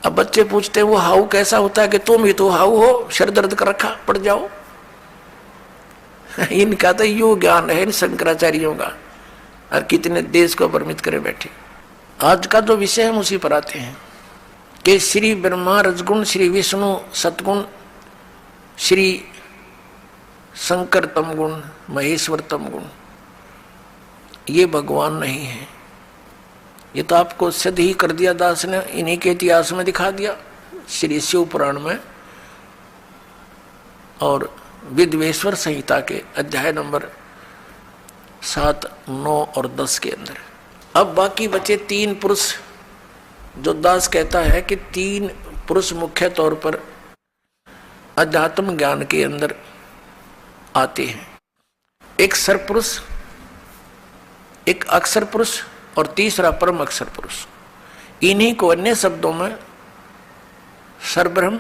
अब बच्चे पूछते हैं वो हाउ कैसा होता है? कि तुम ही तो हाउ हो, सर दर्द कर रखा, पड़ जाओ। इनका तो यू ज्ञान है इन शंकराचार्यों का, और कितने देश को भ्रमित करे बैठे। आज का जो विषय हम उसी पर आते हैं कि श्री ब्रह्मा रजगुण, श्री विष्णु सतगुण, श्री शंकर तमगुण, महेश्वर तमगुण, ये भगवान नहीं है। ये तो आपको सिद्ध ही कर दिया दास ने, इन्हीं के इतिहास में दिखा दिया श्री शिव पुराण में और विद्वेश्वर संहिता के अध्याय नंबर 7, 9 और 10 के अंदर। अब बाकी बचे 3 पुरुष, जो दास कहता है कि 3 पुरुष मुख्य तौर पर अध्यात्म ज्ञान के अंदर आते हैं। एक सरपुरुष, एक अक्षर पुरुष और तीसरा परम अक्षर पुरुष। इन्हीं को अन्य शब्दों में सरब्रह्म,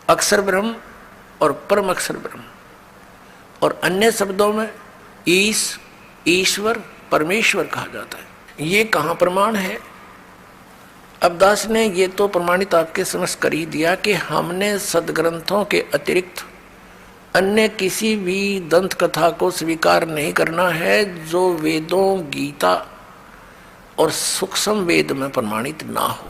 अक्षर ब्रह्म और परम अक्षर ब्रह्म, और अन्य शब्दों में ईश्वर, परमेश्वर कहा जाता है। ये कहाँ प्रमाण है? अब दास ने ये तो प्रमाणित आपके समझ कर ही दिया कि हमने सदग्रंथों के अतिरिक्त अन्य किसी भी दंत कथा को स्वीकार नहीं करना है जो वेदों, गीता और सूक्ष्म वेद में प्रमाणित ना हो।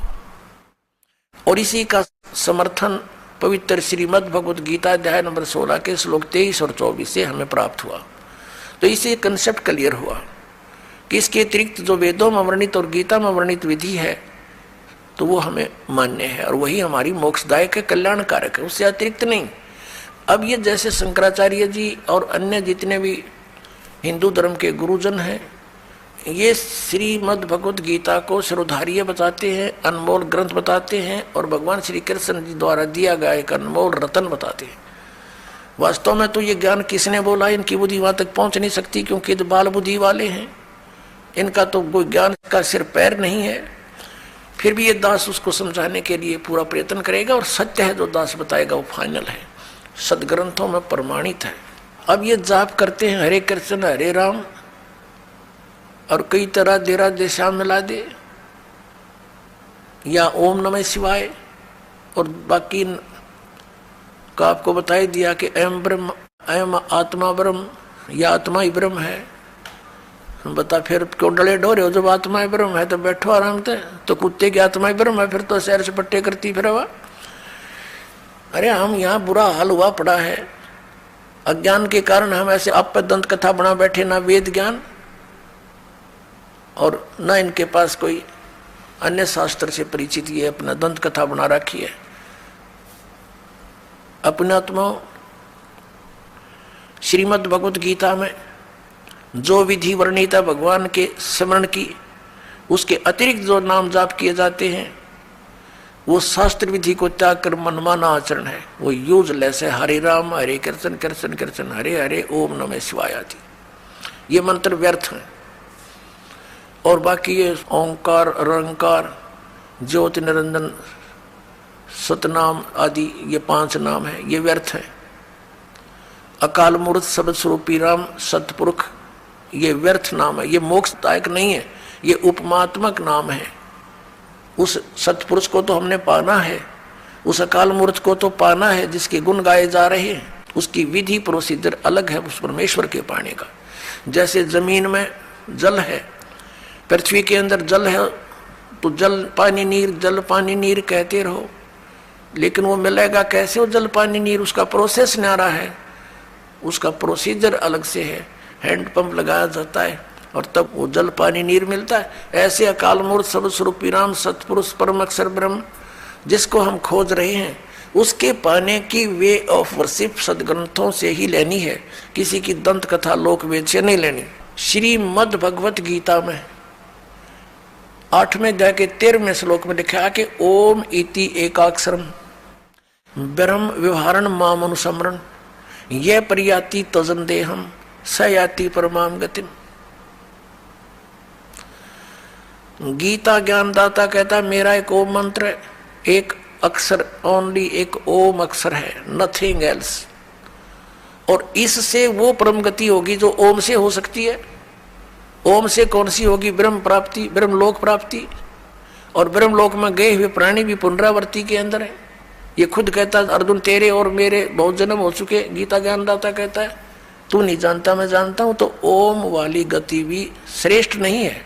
और इसी का समर्थन पवित्र श्रीमद् भगवद गीता अध्याय नंबर 16 के श्लोक 23 और 24 से हमें प्राप्त हुआ। तो इससे कंसेप्ट क्लियर हुआ कि इसके अतिरिक्त जो वेदों में वर्णित और गीता में वर्णित विधि है तो वो हमें मान्य है और वही हमारी मोक्षदायक है, कल्याणकारक है, उससे अतिरिक्त नहीं। अब ये जैसे शंकराचार्य जी और अन्य जितने भी हिंदू धर्म के गुरुजन हैं, ये श्रीमद् भगवद गीता को सर्वधार्य बताते हैं, अनमोल ग्रंथ बताते हैं और भगवान श्री कृष्ण जी द्वारा दिया गया एक अनमोल रतन बताते हैं। वास्तव में तो ये ज्ञान किसने बोला? इनकी बुद्धि वहां तक पहुंच नहीं सकती क्योंकि तो बाल बुद्धि वाले हैं, इनका तो कोई ज्ञान का सिर पैर नहीं है। फिर भी ये दास उसको समझाने के लिए पूरा प्रयत्न करेगा और सत्य है जो दास बताएगा वो फाइनल है, सदग्रंथों में प्रमाणित है। अब ये जाप करते हैं हरे कृष्ण हरे राम और कई तरह देरा देशा मिला दे, या ओम नमः शिवाय, और बाकी का आपको बताई दिया कि अयम ब्रह्म, अयम आत्मा ब्रह्म, या आत्मा ही ब्रह्म है। बता फिर क्यों डले डो रहे हो? जब आत्मा ही ब्रह्म है तो बैठो आराम से। तो कुत्ते की आत्मा ही ब्रह्म है, फिर तो सैर सपट्टे करती फिर हवा। अरे हम यहाँ बुरा हाल हुआ पड़ा है, अज्ञान के कारण हम ऐसे आप पर दंत कथा बना बैठे, ना वेद ज्ञान और न इनके पास कोई अन्य शास्त्र से परिचित, ये अपना दंत कथा बना रखी है। अपने आत्मा श्रीमद् भगवद गीता में जो विधि वर्णित है भगवान के स्मरण की, उसके अतिरिक्त जो नाम जाप किए जाते हैं वो शास्त्र विधि को त्याग कर मनमाना आचरण है, वो यूजलेस है। हरे राम हरे कृष्ण कृष्ण कृष्ण हरे हरे ओम नमः शिवाय आदि ये मंत्र व्यर्थ हैं। और बाकी ये ओंकार रंकार ज्योति निरंजन सतनाम आदि ये 5 नाम है, ये व्यर्थ है। अकाल मूर्त शब्द स्वरूपी राम सतपुरुष ये व्यर्थ नाम है, ये मोक्षदायक नहीं है, ये उपमात्मक नाम है। उस सतपुरुष को तो हमने पाना है, उस अकाल मूर्त को तो पाना है जिसके गुण गाए जा रहे हैं। उसकी विधि प्रोसीजर अलग है उस परमेश्वर के पाने का। जैसे जमीन में जल है, पृथ्वी के अंदर जल है, तो जल पानी नीर जल पानी नीर कहते रहो, लेकिन वो मिलेगा कैसे वो जल पानी नीर? उसका प्रोसेस न्यारा है, उसका प्रोसीजर अलग से है। हैंड पंप लगाया जाता है और तब वो जल पानी नीर मिलता है। ऐसे अकाल मूर्त सर्व स्वरूपी राम सतपुरुष परम अक्षर ब्रह्म जिसको हम खोज रहे हैं, उसके पाने की वे ऑफ वर्शिप सदग्रंथों से ही लेनी है, किसी की दंत कथा लोक वेद से नहीं लेनी। श्रीमद् भगवत गीता में 8वें अध्याय के 13वें श्लोक में लिखा है कि ओम इति एकाक्षरम ब्रह्म व्यवहारण माम अनुसमरण यह परियाति तजन देहम स याति परमाम गतिम। गीता ज्ञानदाता कहता मेरा एक ओम मंत्र है, एक अक्षर ओनली, एक ओम अक्षर है, नथिंग एल्स। और इससे वो परम गति होगी जो ओम से हो सकती है। ओम से कौन सी होगी? ब्रह्म प्राप्ति, ब्रह्मलोक प्राप्ति। और ब्रह्मलोक में गए हुए प्राणी भी पुनरावृत्ति के अंदर है। ये खुद कहता अर्जुन तेरे और मेरे बहुत जन्म हो चुके। गीता ज्ञानदाता कहता है तू नहीं जानता मैं जानता हूं। तो ओम वाली गति भी श्रेष्ठ नहीं है।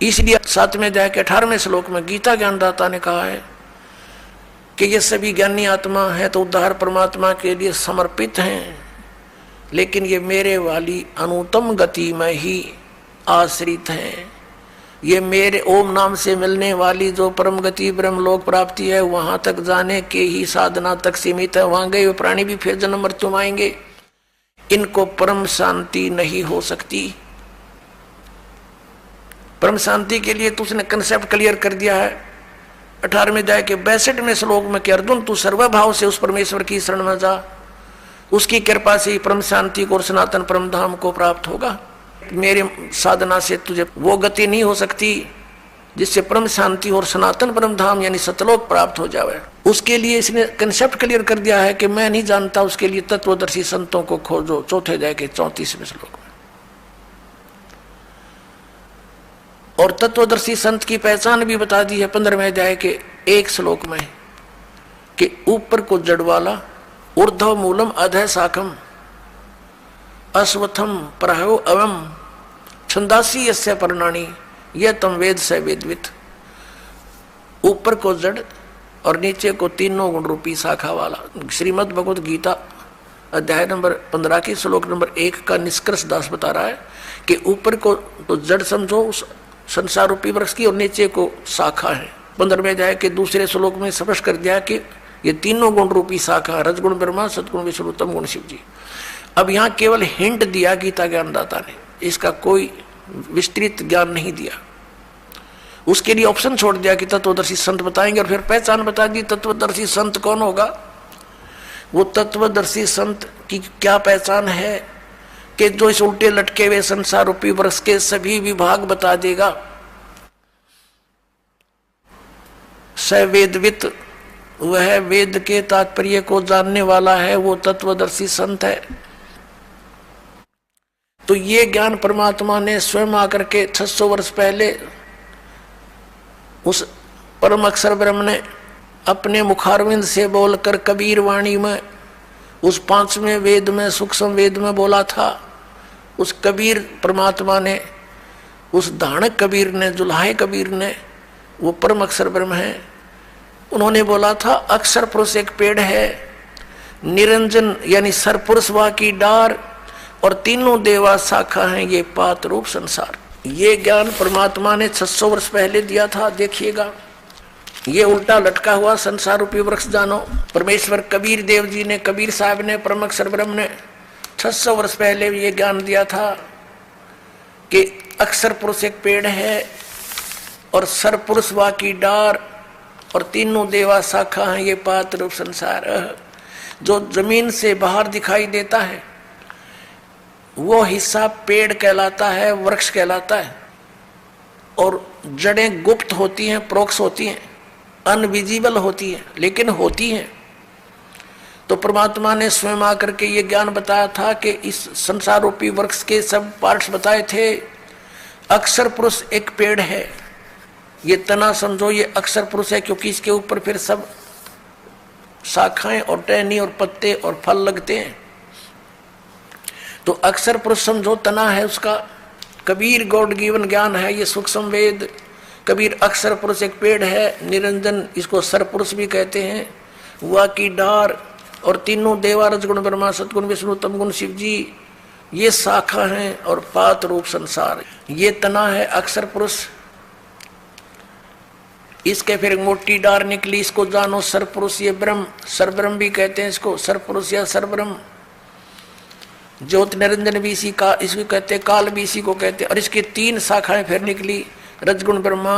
इसलिए 7वें अध्याय के 18वें श्लोक में गीता ज्ञानदाता ने कहा है कि ये सभी ज्ञानी आत्मा है तो उद्धार परमात्मा के लिए समर्पित हैं, लेकिन ये मेरे वाली अनुत्तम गति में ही आश्रित हैं। ये मेरे ओम नाम से मिलने वाली जो परम गति ब्रह्मलोक प्राप्ति है वहां तक जाने के ही साधना तक सीमित है। वहां गए हुए प्राणी भी फिर जन्म मृत्यु आएंगे, इनको परम शांति नहीं हो सकती। परम शांति के लिए तो उसने कंसेप्ट क्लियर कर दिया है 18वें अध्याय के 62वें श्लोक में कि अर्जुन तू सर्वभाव से उस परमेश्वर की शरण में जा, उसकी कृपा से ही परम शांति को और सनातन परम धाम को प्राप्त होगा। मेरे साधना से तुझे वो गति नहीं हो सकती जिससे परम शांति और सनातन परम धाम यानी सतलोक प्राप्त हो जाए। उसके लिए इसने कंसेप्ट क्लियर कर दिया है कि मैं नहीं जानता, उसके लिए तत्वदर्शी संतों को खोजो। 4थे अध्याय के 34वें श्लोक में। और तत्वदर्शी संत की पहचान भी बता दी है 15वें अध्याय के 1 श्लोक में कि ऊपर को जड़ वाला, ऊर्ध्व मूलम अधः शाखम अश्वत्थम प्रायो अवम छंदासी यस्य पर्णानि यह तम वेद से वेदवित। ऊपर को जड़ और नीचे को तीनों गुण रूपी शाखा वाला। श्रीमद् भगवत गीता अध्याय नंबर 15 की श्लोक नंबर 1 का निष्कर्ष दास बता रहा है कि ऊपर को तो जड़ समझो उस संसार रूपी वृक्ष की, और नीचे को शाखा है। 15वें अध्याय के 2 श्लोक में स्पष्ट कर दिया कि ये तीनों गुण रूपी शाखा, रजगुण ब्रह्मा, सतगुण विष्णु, तम गुण शिव जी। अब यहाँ केवल हिंट दिया गीता ज्ञानदाता ने, इसका कोई विस्तृत ज्ञान नहीं दिया। उसके लिए ऑप्शन छोड़ दिया कि तत्वदर्शी संत बताएंगे, और फिर पहचान बता दी तत्वदर्शी संत कौन होगा। वो तत्वदर्शी संत की क्या पहचान है कि जो इस उल्टे लटके हुए संसार रूपी वृक्ष के सभी विभाग बता देगा। सवेदवित, वह वेद के तात्पर्य को जानने वाला है, वो तत्वदर्शी संत है। तो ये ज्ञान परमात्मा ने स्वयं आकर के 600 वर्ष पहले उस परम अक्षर ब्रह्म ने अपने मुखारविंद से बोलकर कबीर वाणी में उस 5वें वेद में सूक्ष्म वेद में बोला था। उस कबीर परमात्मा ने, उस धाणक कबीर ने, जुल्हाए कबीर ने, वो परम अक्षर ब्रह्म है, उन्होंने बोला था अक्षर पुरुष एक पेड़ है, निरंजन यानी सरपुरुष वा की डार, और तीनों देवा शाखा हैं ये पात रूप संसार। ये ज्ञान परमात्मा ने 600 वर्ष पहले दिया था। देखिएगा ये उल्टा लटका हुआ संसार रूपी वृक्ष जानो। परमेश्वर कबीर देव जी ने, कबीर साहब ने, परम अक्षर ब्रह्म ने 600 वर्ष पहले ये ज्ञान दिया था कि अक्षर पुरुष एक पेड़ है और सरपुरुष वा की डार, और तीनों देवा शाखा हैं, ये पात रूप संसार। जो जमीन से बाहर दिखाई देता है वो हिस्सा पेड़ कहलाता है, वृक्ष कहलाता है, और जड़ें गुप्त होती हैं, प्रोक्ष होती हैं, अनविजिबल होती हैं, लेकिन होती हैं। तो परमात्मा ने स्वयं आकर के ये ज्ञान बताया था कि इस संसार रूपी वृक्ष के सब पार्ट्स बताए थे। अक्षर पुरुष एक पेड़ है, ये तना समझो, ये अक्षर पुरुष है, क्योंकि इसके ऊपर फिर सब शाखाएं और टहनी और पत्ते और फल लगते हैं। तो अक्षर पुरुष समझो, तना है उसका। कबीर गॉड गिवन ज्ञान है ये सूक्ष्म वेद। कबीर अक्षर पुरुष एक पेड़ है, निरंजन इसको सरपुरुष भी कहते हैं, हुआ की डार, और तीनों देवा रजगुण ब्रह्मा सतगुण विष्णु तमगुण शिव जी ये शाखा हैं, और पात रूप संसार ये तना है अक्षर पुरुष। इसके फिर मोटी डार निकली, इसको जानो सरपुरुष, ये ब्रह्म, सरब्रह्म भी कहते हैं इसको, सरपुरुष या सरब्रह्म। ज्योत निरंजन भी इसी का, इसको कहते हैं, काल भी इसी को कहते हैं। और इसकी 3 शाखाएं फिर निकली, रजगुण ब्रह्मा,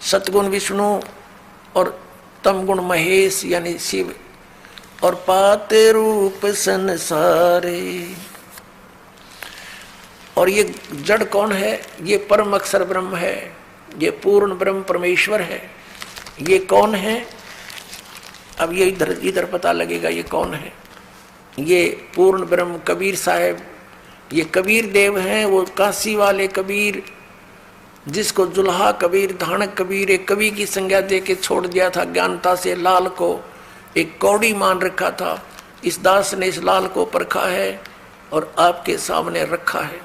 सतगुण विष्णु और तमगुण महेश यानी शिव, और पात रूप संसारे। और ये जड़ कौन है? ये परम अक्षर ब्रह्म है, ये पूर्ण ब्रह्म परमेश्वर है। ये कौन है? अब ये इधर पता लगेगा ये कौन है। ये पूर्ण ब्रह्म कबीर साहब, ये कबीर देव हैं, वो काशी वाले कबीर, जिसको जुल्हा कबीर, धानक कबीर एक कवि की संज्ञा दे के छोड़ दिया था ज्ञानता से। लाल को एक कौड़ी मान रखा था। इस दास ने इस लाल को परखा है और आपके सामने रखा है।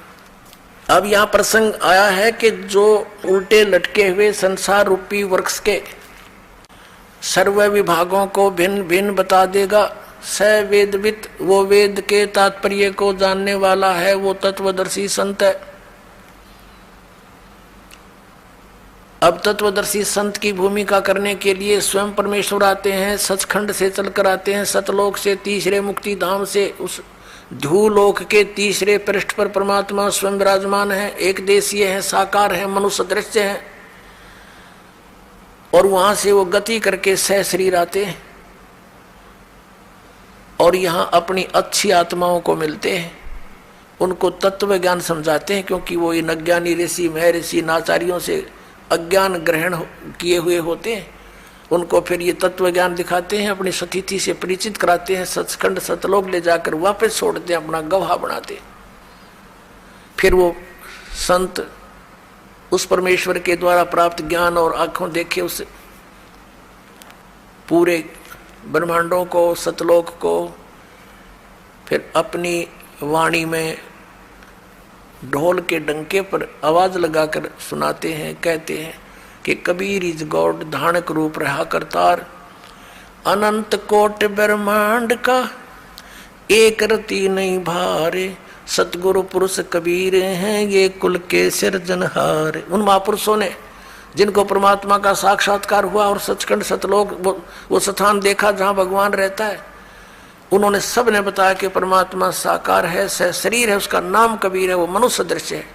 अब यहाँ प्रसंग आया है कि जो उल्टे लटके हुए संसार रूपी वृक्ष के सर्व विभागों को भिन्न भिन्न बता देगा। स वेदवित, वो वेद के तात्पर्य को जानने वाला है, वो तत्वदर्शी संत है। अब तत्वदर्शी संत की भूमिका करने के लिए स्वयं परमेश्वर आते हैं, सचखंड से चलकर आते हैं, सतलोक से, तीसरे मुक्ति धाम से, उस ध्रुवलोक के तीसरे पृष्ठ पर परमात्मा स्वयं विराजमान है, एक देशीय है, साकार है, मनुष्य दृश्य है। और वहां से वो गति करके सह शरीर आते हैं और यहाँ अपनी अच्छी आत्माओं को मिलते हैं, उनको तत्व ज्ञान समझाते हैं, क्योंकि वो इन अज्ञानी ऋषि महर्षि नाचार्यों से अज्ञान ग्रहण किए हुए होते हैं। उनको फिर ये तत्व ज्ञान दिखाते हैं, अपनी सतिथि से परिचित कराते हैं, सचखंड सतलोक ले जाकर वापस छोड़ते हैं, अपना गवाह बनाते हैं। फिर वो संत उस परमेश्वर के द्वारा प्राप्त ज्ञान और आंखों देखे उस पूरे ब्रह्मांडों को, सतलोक को, फिर अपनी वाणी में ढोल के डंके पर आवाज लगाकर सुनाते हैं, कहते हैं कि कबीर इज गॉड, धानक रूप रहा करतार, अनंत कोट ब्रह्मांड का एक रति नहीं भारे, सतगुरु पुरुष कबीर हैं ये कुल के सिरजनहार। उन महापुरुषों ने जिनको परमात्मा का साक्षात्कार हुआ और सचखंड सतलोक वो स्थान देखा जहाँ भगवान रहता है, उन्होंने सब ने बताया कि परमात्मा साकार है, सह शरीर है, उसका नाम कबीर है, वो मनुष्य दृश्य है।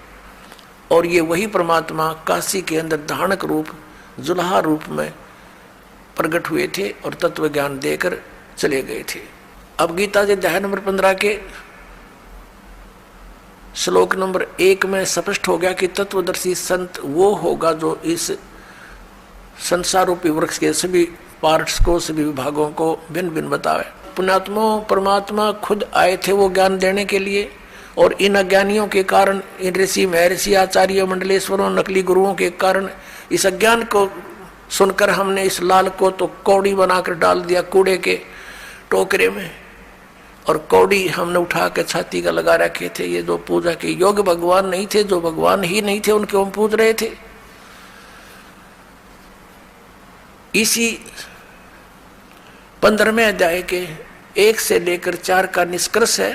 और ये वही परमात्मा काशी के अंदर धानक रूप, जुल्हा रूप में प्रकट हुए थे और तत्व ज्ञान देकर चले गए थे। अब गीता जी अध्याय नंबर 15 के श्लोक नंबर 1 में स्पष्ट हो गया कि तत्वदर्शी संत वो होगा जो इस संसार रूपी वृक्ष के सभी पार्ट्स को, सभी विभागों को भिन्न भिन्न बतावे। पुण्यात्मा परमात्मा खुद आए थे वो ज्ञान देने के लिए, और इन अज्ञानियों के कारण, इन ऋषि महर्षि आचार्य मंडलेश्वरों नकली गुरुओं के कारण इस अज्ञान को सुनकर हमने इस लाल को तो कौड़ी बनाकर डाल दिया कूड़े के टोकरे में, और कौड़ी हमने उठा के छाती का लगा रखे थे। ये जो पूजा के योग्य भगवान नहीं थे, जो भगवान ही नहीं थे, उनके हम पूज रहे थे। इसी 15वें अध्याय के 1 से लेकर 4 का निष्कर्ष है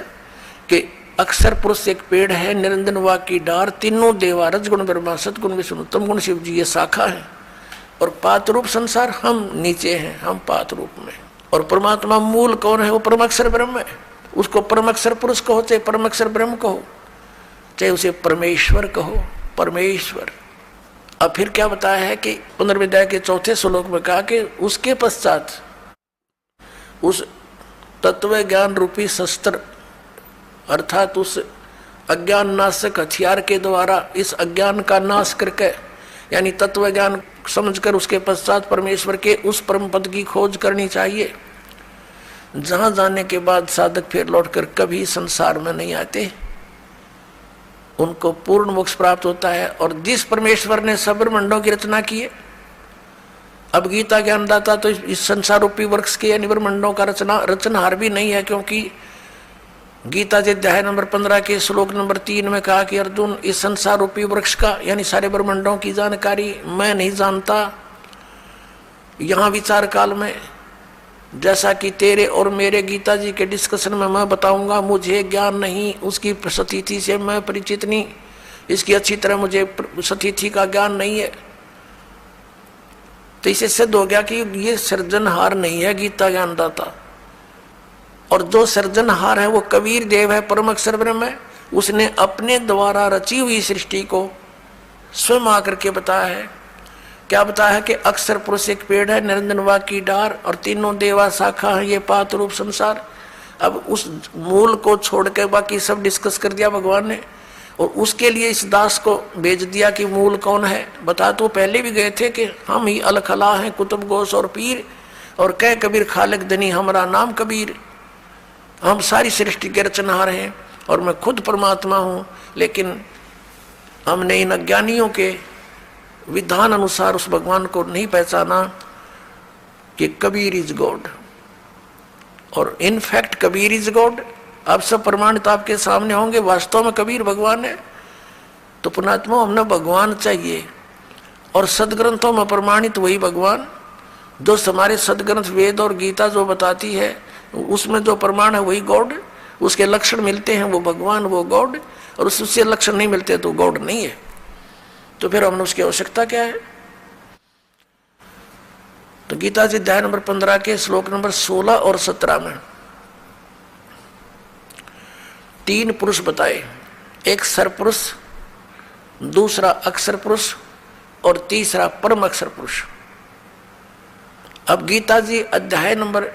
कि अक्षर पुरुष एक पेड़ है, निरंजन वा की डार, तीनों देवा रजगुण ब्रह्मा सतगुण विष्णु तमगुण शिव जी ये शाखा है, और पात रूप संसार हम नीचे हैं, हम पात रूप में। और परमात्मा मूल कौन है? वो परमाक्षर ब्रह्म है। उसको परमाक्षर पुरुष कहो, चाहे परमाक्षर ब्रह्म कहो, चाहे उसे परमेश्वर कहो, परमेश्वर अब फिर क्या बताया है कि 15वें अध्याय के 4थे श्लोक में कहा कि उसके पश्चात उस तत्व ज्ञान रूपी शस्त्र अर्थात उस अज्ञान नाशक हथियार के द्वारा इस अज्ञान का नाश करके, यानी तत्व ज्ञान समझकर उसके पश्चात परमेश्वर के उस परम पद की खोज करनी चाहिए, जहां जाने के बाद साधक फिर लौटकर कभी संसार में नहीं आते, उनको पूर्ण मोक्ष प्राप्त होता है। और जिस परमेश्वर ने सब ब्रह्मांडों की रचना की है, अब गीता ज्ञानदाता तो इस संसार रूपी वृक्ष के यानी ब्रह्मांडों का रचनहार भी नहीं है, क्योंकि गीता के अध्याय नंबर 15 के श्लोक नंबर 3 में कहा कि अर्जुन, इस संसार रूपी वृक्ष का यानी सारे ब्रह्मांडों की जानकारी मैं नहीं जानता। यहाँ विचार काल में जैसा कि तेरे और मेरे गीता जी के डिस्कशन में मैं बताऊंगा, मुझे ज्ञान नहीं, उसकी स्थिति से मैं परिचित नहीं, इसकी अच्छी तरह मुझे स्थिति का ज्ञान नहीं है। तो इसे सिद्ध हो गया कि ये सृजनहार नहीं है गीता ज्ञानदाता, और जो सृजनहार है वो कबीर देव है, परम अक्षर ब्रह्म है। उसने अपने द्वारा रची हुई सृष्टि को स्वयं आकर के बताया है। क्या बताया है कि अक्षर पुरुष एक पेड़ है, निरंजन वाक की डार, और तीनों देवा शाखा है ये पात रूप संसार। अब उस मूल को छोड़ के बाकी सब डिस्कस कर दिया भगवान ने, और उसके लिए इस दास को भेज दिया कि मूल कौन है। बता तो पहले भी गए थे कि हम ही अलखला हैं कुतुब गोश और पीर, और कह कबीर खालिक धनी हमारा नाम कबीर। हम सारी सृष्टि के रचनहार हैं और मैं खुद परमात्मा हूँ, लेकिन हमने इन अज्ञानियों के विधान अनुसार उस भगवान को नहीं पहचाना कि कबीर इज गॉड, और इनफैक्ट कबीर इज गॉड। अब सब प्रमाणित आपके सामने होंगे, वास्तव में कबीर भगवान है। तो पुणात्मा हमने भगवान चाहिए, और सदग्रंथों में प्रमाणित वही भगवान जो हमारे सदग्रंथ वेद और गीता जो बताती है, उसमें जो प्रमाण है वही गॉड। उसके लक्षण मिलते हैं वो भगवान, वो गॉड, और उससे लक्षण नहीं मिलते तो गॉड नहीं है। तो फिर हमने उसकी आवश्यकता क्या है? तो गीता जी अध्याय नंबर 15 के श्लोक नंबर 16 और 17 में 3 पुरुष बताए, एक सरपुरुष, दूसरा अक्षर पुरुष, और तीसरा परम अक्षर पुरुष। अब गीता जी अध्याय नंबर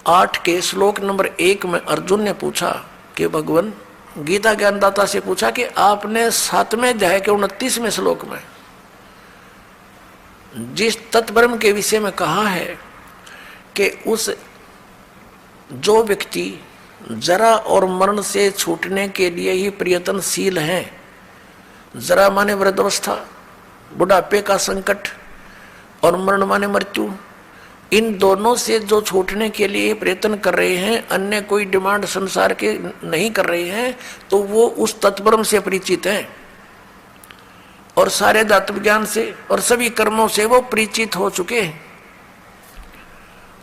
8 के श्लोक नंबर 1 में अर्जुन ने पूछा कि भगवान, गीता ज्ञानदाता से पूछा कि आपने 7वें अध्याय के 29वें श्लोक में जिस तत्ब्रह्म के विषय में कहा है कि उस जो व्यक्ति जरा और मरण से छूटने के लिए ही प्रयत्नशील हैं, जरा माने वृद्धावस्था, बुढ़ापे का संकट, और मरण माने मृत्यु, इन दोनों से जो छूटने के लिए प्रयत्न कर रहे हैं, अन्य कोई डिमांड संसार के नहीं कर रहे हैं, तो वो उस तत्ब्रह्म से परिचित हैं, और सारे तत्व ज्ञान से और सभी कर्मों से वो परिचित हो चुके हैं।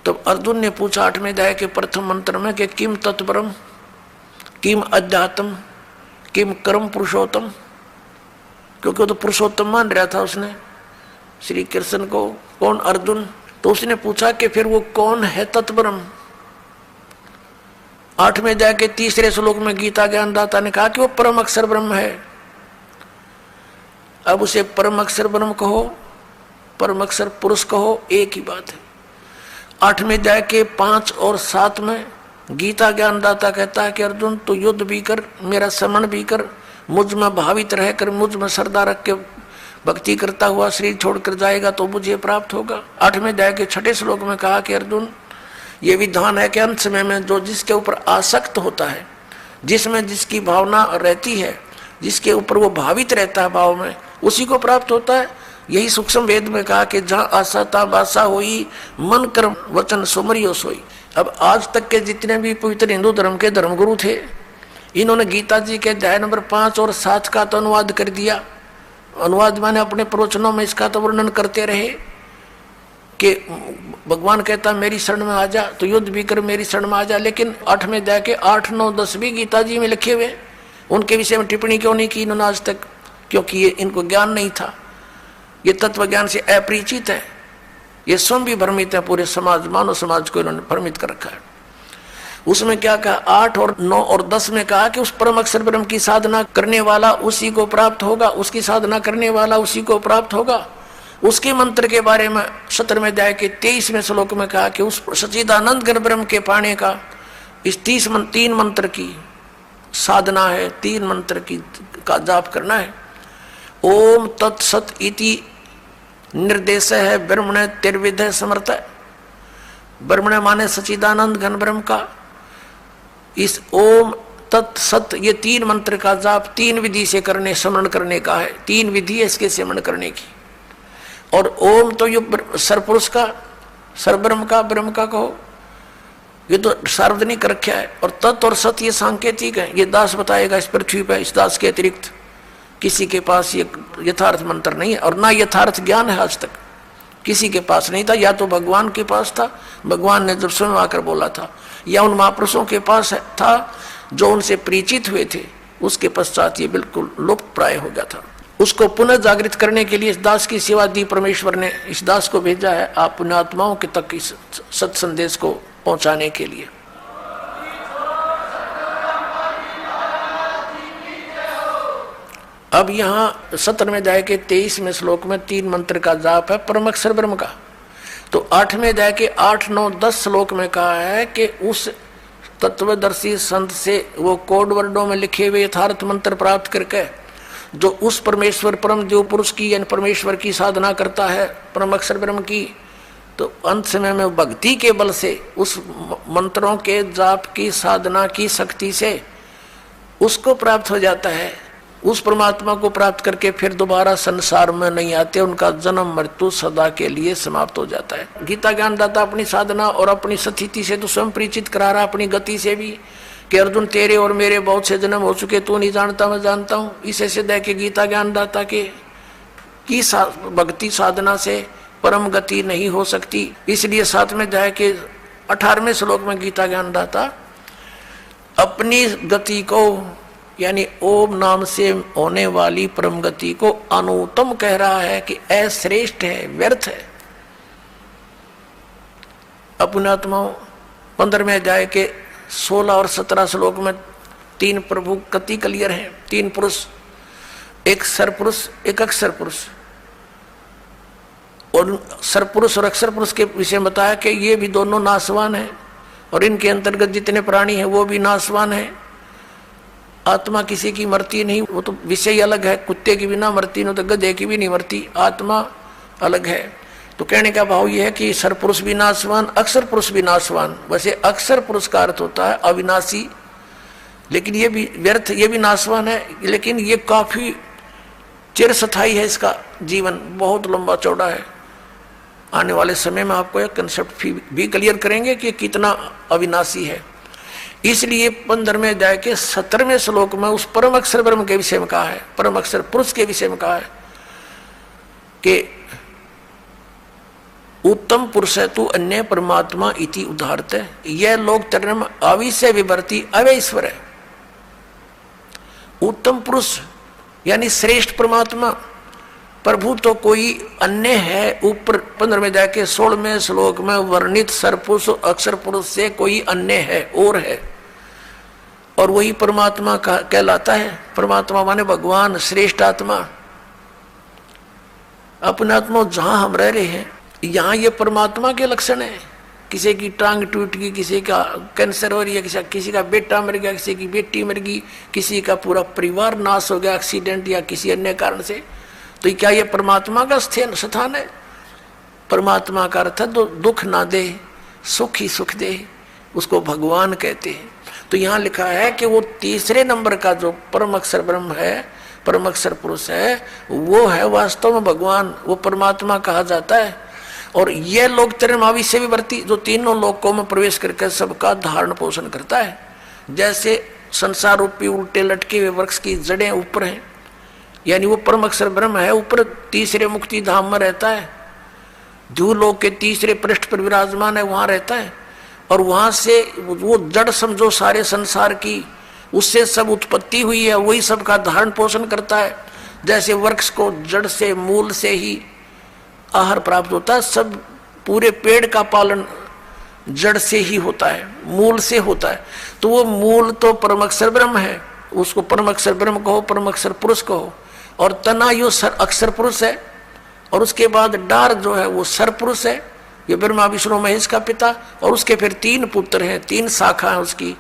तो अर्जुन ने पूछा 8वें अध्याय के प्रथम मंत्र में कि किम तत्ब्रह्म, किम अध्यात्म, किम कर्म पुरुषोत्तम, क्योंकि वो तो पुरुषोत्तम मान रहा था उसने श्री कृष्ण को। कौन? अर्जुन। तो उसने पूछा कि फिर वो कौन है तत्ब्रह्म? 8वें अध्याय के 3 श्लोक में गीता ज्ञानदाता ने कहा कि वो परम अक्षर ब्रह्म है। अब उसे परम अक्षर ब्रह्म कहो, परम अक्षर पुरुष कहो, एक ही बात है। 8वें अध्याय के 5 और 7 में गीता ज्ञानदाता कहता है कि अर्जुन तू युद्ध भी कर, मेरा समन भी कर, मुझ में भावित रहकर मुझ में श्रद्धा रख के भक्ति करता हुआ शरीर छोड़कर जाएगा तो मुझे प्राप्त होगा। 8वें अध्याय के 6 श्लोक में कहा कि अर्जुन, ये विधान है कि अंत समय में जो जिसके ऊपर आसक्त होता है, जिसमें जिसकी भावना रहती है, जिसके ऊपर वो भावित रहता है भाव में, उसी को प्राप्त होता है। यही सूक्ष्म वेद में कहा कि जहाँ आशा ता बासा होई, मन कर्म वचन सुमरियो सोई। अब आज तक के जितने भी पवित्र हिंदू धर्म के धर्मगुरु थे, इन्होंने गीता जी के अध्याय नंबर 5 और 7 का तो अनुवाद कर दिया। अनुवाद माने अपने प्रवचनों में इसका तो वर्णन करते रहे कि भगवान कहता मेरी शरण में आ जा, तो युद्ध भी कर मेरी शरण में आ जा। लेकिन 8वें अध्याय के 8, 9, 10 भी गीता जी में लिखे हुए, उनके विषय में टिप्पणी क्यों नहीं की इन्होंने आज तक? क्योंकि ये इनको ज्ञान नहीं था, ये तत्व ज्ञान से अपरिचित है, ये स्वयं भी भ्रमित है, पूरे समाज मानव समाज को इन्होंने भ्रमित कर रखा है। उसमें क्या कहा, 8 और 9 और 10 में कहा कि उस परम अक्षर ब्रह्म की साधना करने वाला उसी को प्राप्त होगा, उसकी साधना करने वाला उसी को प्राप्त होगा। उसके मंत्र के बारे में 17वें अध्याय के 23वें श्लोक में कहा कि उस सच्चिदानंद घन ब्रह्म के पाने का इस 3 मंत्र की साधना है, 3 मंत्र की का जाप करना है। ओम तत्सत इति निर्देश है ब्रह्मण तिर्विध समर्थ। ब्रह्मण माने सच्चिदानंद घन ब्रह्म का, इस ओम तत्सत ये 3 मंत्र का जाप 3 विधि से करने स्मरण करने का है। 3 विधि है इसके स्मरण करने की। और ओम तो ये सरपुरुष का, सरब्रह्म का, ब्रह्म का कहो, ये तो सार्वजनिक रखा है। और तत् और सत ये सांकेतिक है, ये दास बताएगा इस पृथ्वी पर। इस दास के अतिरिक्त किसी के पास ये यथार्थ मंत्र नहीं है, और ना यथार्थ ज्ञान है। आज तक किसी के पास नहीं था, या तो भगवान के पास था, भगवान ने जब स्वयं आकर बोला था, या उन महापुरुषों के पास था जो उनसे परिचित हुए थे। उसके पश्चात ये बिल्कुल लुप्त प्राय हो गया था। उसको पुनः जागृत करने के लिए इस दास की सेवा दी परमेश्वर ने। इस दास को भेजा है आप पुण्यात्माओं के तक इस सत संदेश को पहुंचाने के लिए। अब यहाँ 17वें अध्याय के 23वें श्लोक में 3 मंत्र का जाप है परम अक्षर ब्रह्म का। तो 8वें अध्याय के 8, 9, 10 श्लोक में कहा है कि उस तत्वदर्शी संत से वो कोड वर्डों में लिखे हुए यथार्थ मंत्र प्राप्त करके जो उस परमेश्वर परम जो पुरुष की यानी परमेश्वर की साधना करता है, परम अक्षर ब्रह्म की, तो अंत समय में भक्ति के बल से उस मंत्रों के जाप की साधना की शक्ति से उसको प्राप्त हो जाता है। उस परमात्मा को प्राप्त करके फिर दोबारा संसार में नहीं आते, उनका जन्म मृत्यु सदा के लिए समाप्त हो जाता है। गीता ज्ञानदाता अपनी साधना और अपनी स्थिति से तो स्वयं परिचित करा रहा, अपनी गति से भी, कि अर्जुन तेरे और मेरे बहुत से जन्म हो चुके, तू नहीं जानता मैं जानता हूँ। इसे सिद्ध है कि गीता ज्ञानदाता की भक्ति साधना से परम गति नहीं हो सकती। इसलिए 7वें अध्याय के 18वें श्लोक में गीता ज्ञानदाता अपनी गति को यानी ओम नाम से होने वाली परम गति को अनुत्तम कह रहा है कि अश्रेष्ठ है, व्यर्थ है। अपनात्माओं 15वें अध्याय के 16 और 17 श्लोक में 3 प्रभु गति क्लियर हैं। 3 पुरुष, एक सरपुरुष, एक अक्षर पुरुष। और सरपुरुष और अक्षर पुरुष के विषय में बताया कि ये भी दोनों नाशवान हैं और इनके अंतर्गत जितने प्राणी हैं वो भी नाशवान हैं। आत्मा किसी की मरती नहीं, वो तो विषय अलग है। कुत्ते की भी ना मरती, न तो गधे की भी नहीं मरती, आत्मा अलग है। तो कहने का भाव यह है कि सरपुरुष भी नाशवान, अक्षर पुरुष भी नाशवान। वैसे अक्षर पुरुष का अर्थ होता है अविनाशी, लेकिन ये भी व्यर्थ, ये भी नाशवान है, लेकिन ये काफी चिरस्थायी है, इसका जीवन बहुत लंबा चौड़ा है। आने वाले समय में आपको एक कंसेप्ट भी क्लियर करेंगे कि कितना अविनाशी है। इसलिए 15वें अध्याय के 17वें श्लोक में उस परम अक्षर ब्रह्म के विषय में कहा है, परम अक्षर पुरुष के विषय में कहा है कि उत्तम पुरुष है तू अन्य परमात्मा इति उदाहरत है। यह लोक तरम अविषय विवर्ती अवैश्वर है। उत्तम पुरुष यानी श्रेष्ठ परमात्मा प्रभु तो कोई अन्य है। ऊपर 15वें अध्याय के 16वें श्लोक में वर्णित सरपुरुष अक्षर पुरुष से कोई अन्य है और है, और वही परमात्मा का कहलाता है। परमात्मा माने भगवान, श्रेष्ठ आत्मा। अपने आत्मा जहां हम रह रहे हैं यहाँ ये परमात्मा के लक्षण है। किसी की टांग टूट गई, किसी का कैंसर हो रही है, किसी का बेटा मर गया, किसी की बेटी मर गई, किसी का पूरा परिवार नाश हो गया एक्सीडेंट या किसी अन्य कारण से, तो क्या ये परमात्मा का स्थान है? परमात्मा का अर्थ है तो दुख ना दे, सुख ही सुख दे, उसको भगवान कहते हैं। तो यहाँ लिखा है कि वो तीसरे नंबर का जो परम अक्षर ब्रह्म है, परम अक्षर पुरुष है, वो है वास्तव में भगवान, वो परमात्मा कहा जाता है। और ये लोग तिरमावी से विवर्ती, जो तीनों लोकों में प्रवेश करके सबका धारण पोषण करता है। जैसे संसार रूपी उल्टे लटके हुए वृक्ष की जड़ें ऊपर हैं, यानी वो परम अक्षर ब्रह्म है, ऊपर तीसरे मुक्ति धाम में रहता है, ध्रुवलोक के तीसरे पृष्ठ पर विराजमान है, वहां रहता है। और वहां से वो जड़ समझो सारे संसार की, उससे सब उत्पत्ति हुई है, वही सबका धारण पोषण करता है। जैसे वृक्ष को जड़ से मूल से ही आहार प्राप्त होता है, सब पूरे पेड़ का पालन जड़ से ही होता है, मूल से होता है। तो वो मूल तो परम अक्षर ब्रह्म है, उसको परम अक्षर ब्रह्म कहो, परम अक्षर पुरुष कहो। और तना यो अक्षर पुरुष है, और उसके बाद डार जो है वो सर पुरुष है, ये ब्रह्मा विष्णु महेश का पिता। और उसके फिर 3 पुत्र हैं, 3 शाखा है उसकी,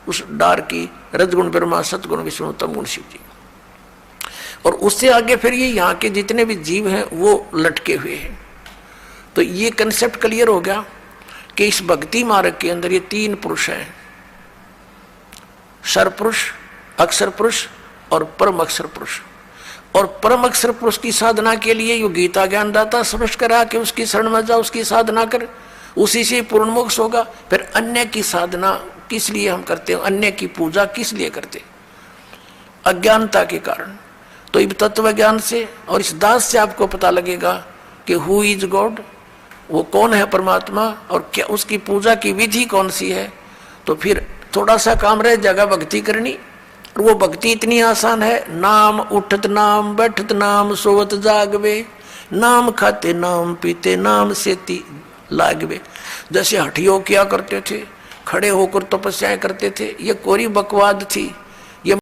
उस डार की, रजगुण ब्रह्मा, सतगुण विष्णु, तमगुण शिव जी। और उससे आगे फिर ये यहाँ के जितने भी जीव हैं वो लटके हुए हैं। तो ये कंसेप्ट क्लियर हो गया कि इस भक्ति मार्ग के अंदर ये 3 पुरुष हैं, सर पुरुष, अक्षर पुरुष और परम अक्षर पुरुष। और परम अक्षर पुरुष की साधना के लिए यो गीता ज्ञानदाता स्पष्ट करा कि उसकी शरण में जा, उसकी साधना कर, उसी से पूर्ण मोक्ष होगा। फिर अन्य की साधना किस लिए हम करते हैं, अन्य की पूजा किस लिए करते, अज्ञानता के कारण। तो इस तत्व ज्ञान से और इस दास से आपको पता लगेगा कि हु इज गॉड, वो कौन है परमात्मा, और क्या उसकी पूजा की विधि कौन सी है। तो फिर थोड़ा सा काम रह जाएगा भक्ति करनी। और वो भक्ति इतनी आसान है, नाम उठत नाम बैठत नाम सोवत जागवे, नाम खाते नाम पीते नाम सेती लागवे। जैसे हठियों किया करते थे, खड़े होकर तपस्याएं करते थे, ये कोरी बकवाद थी।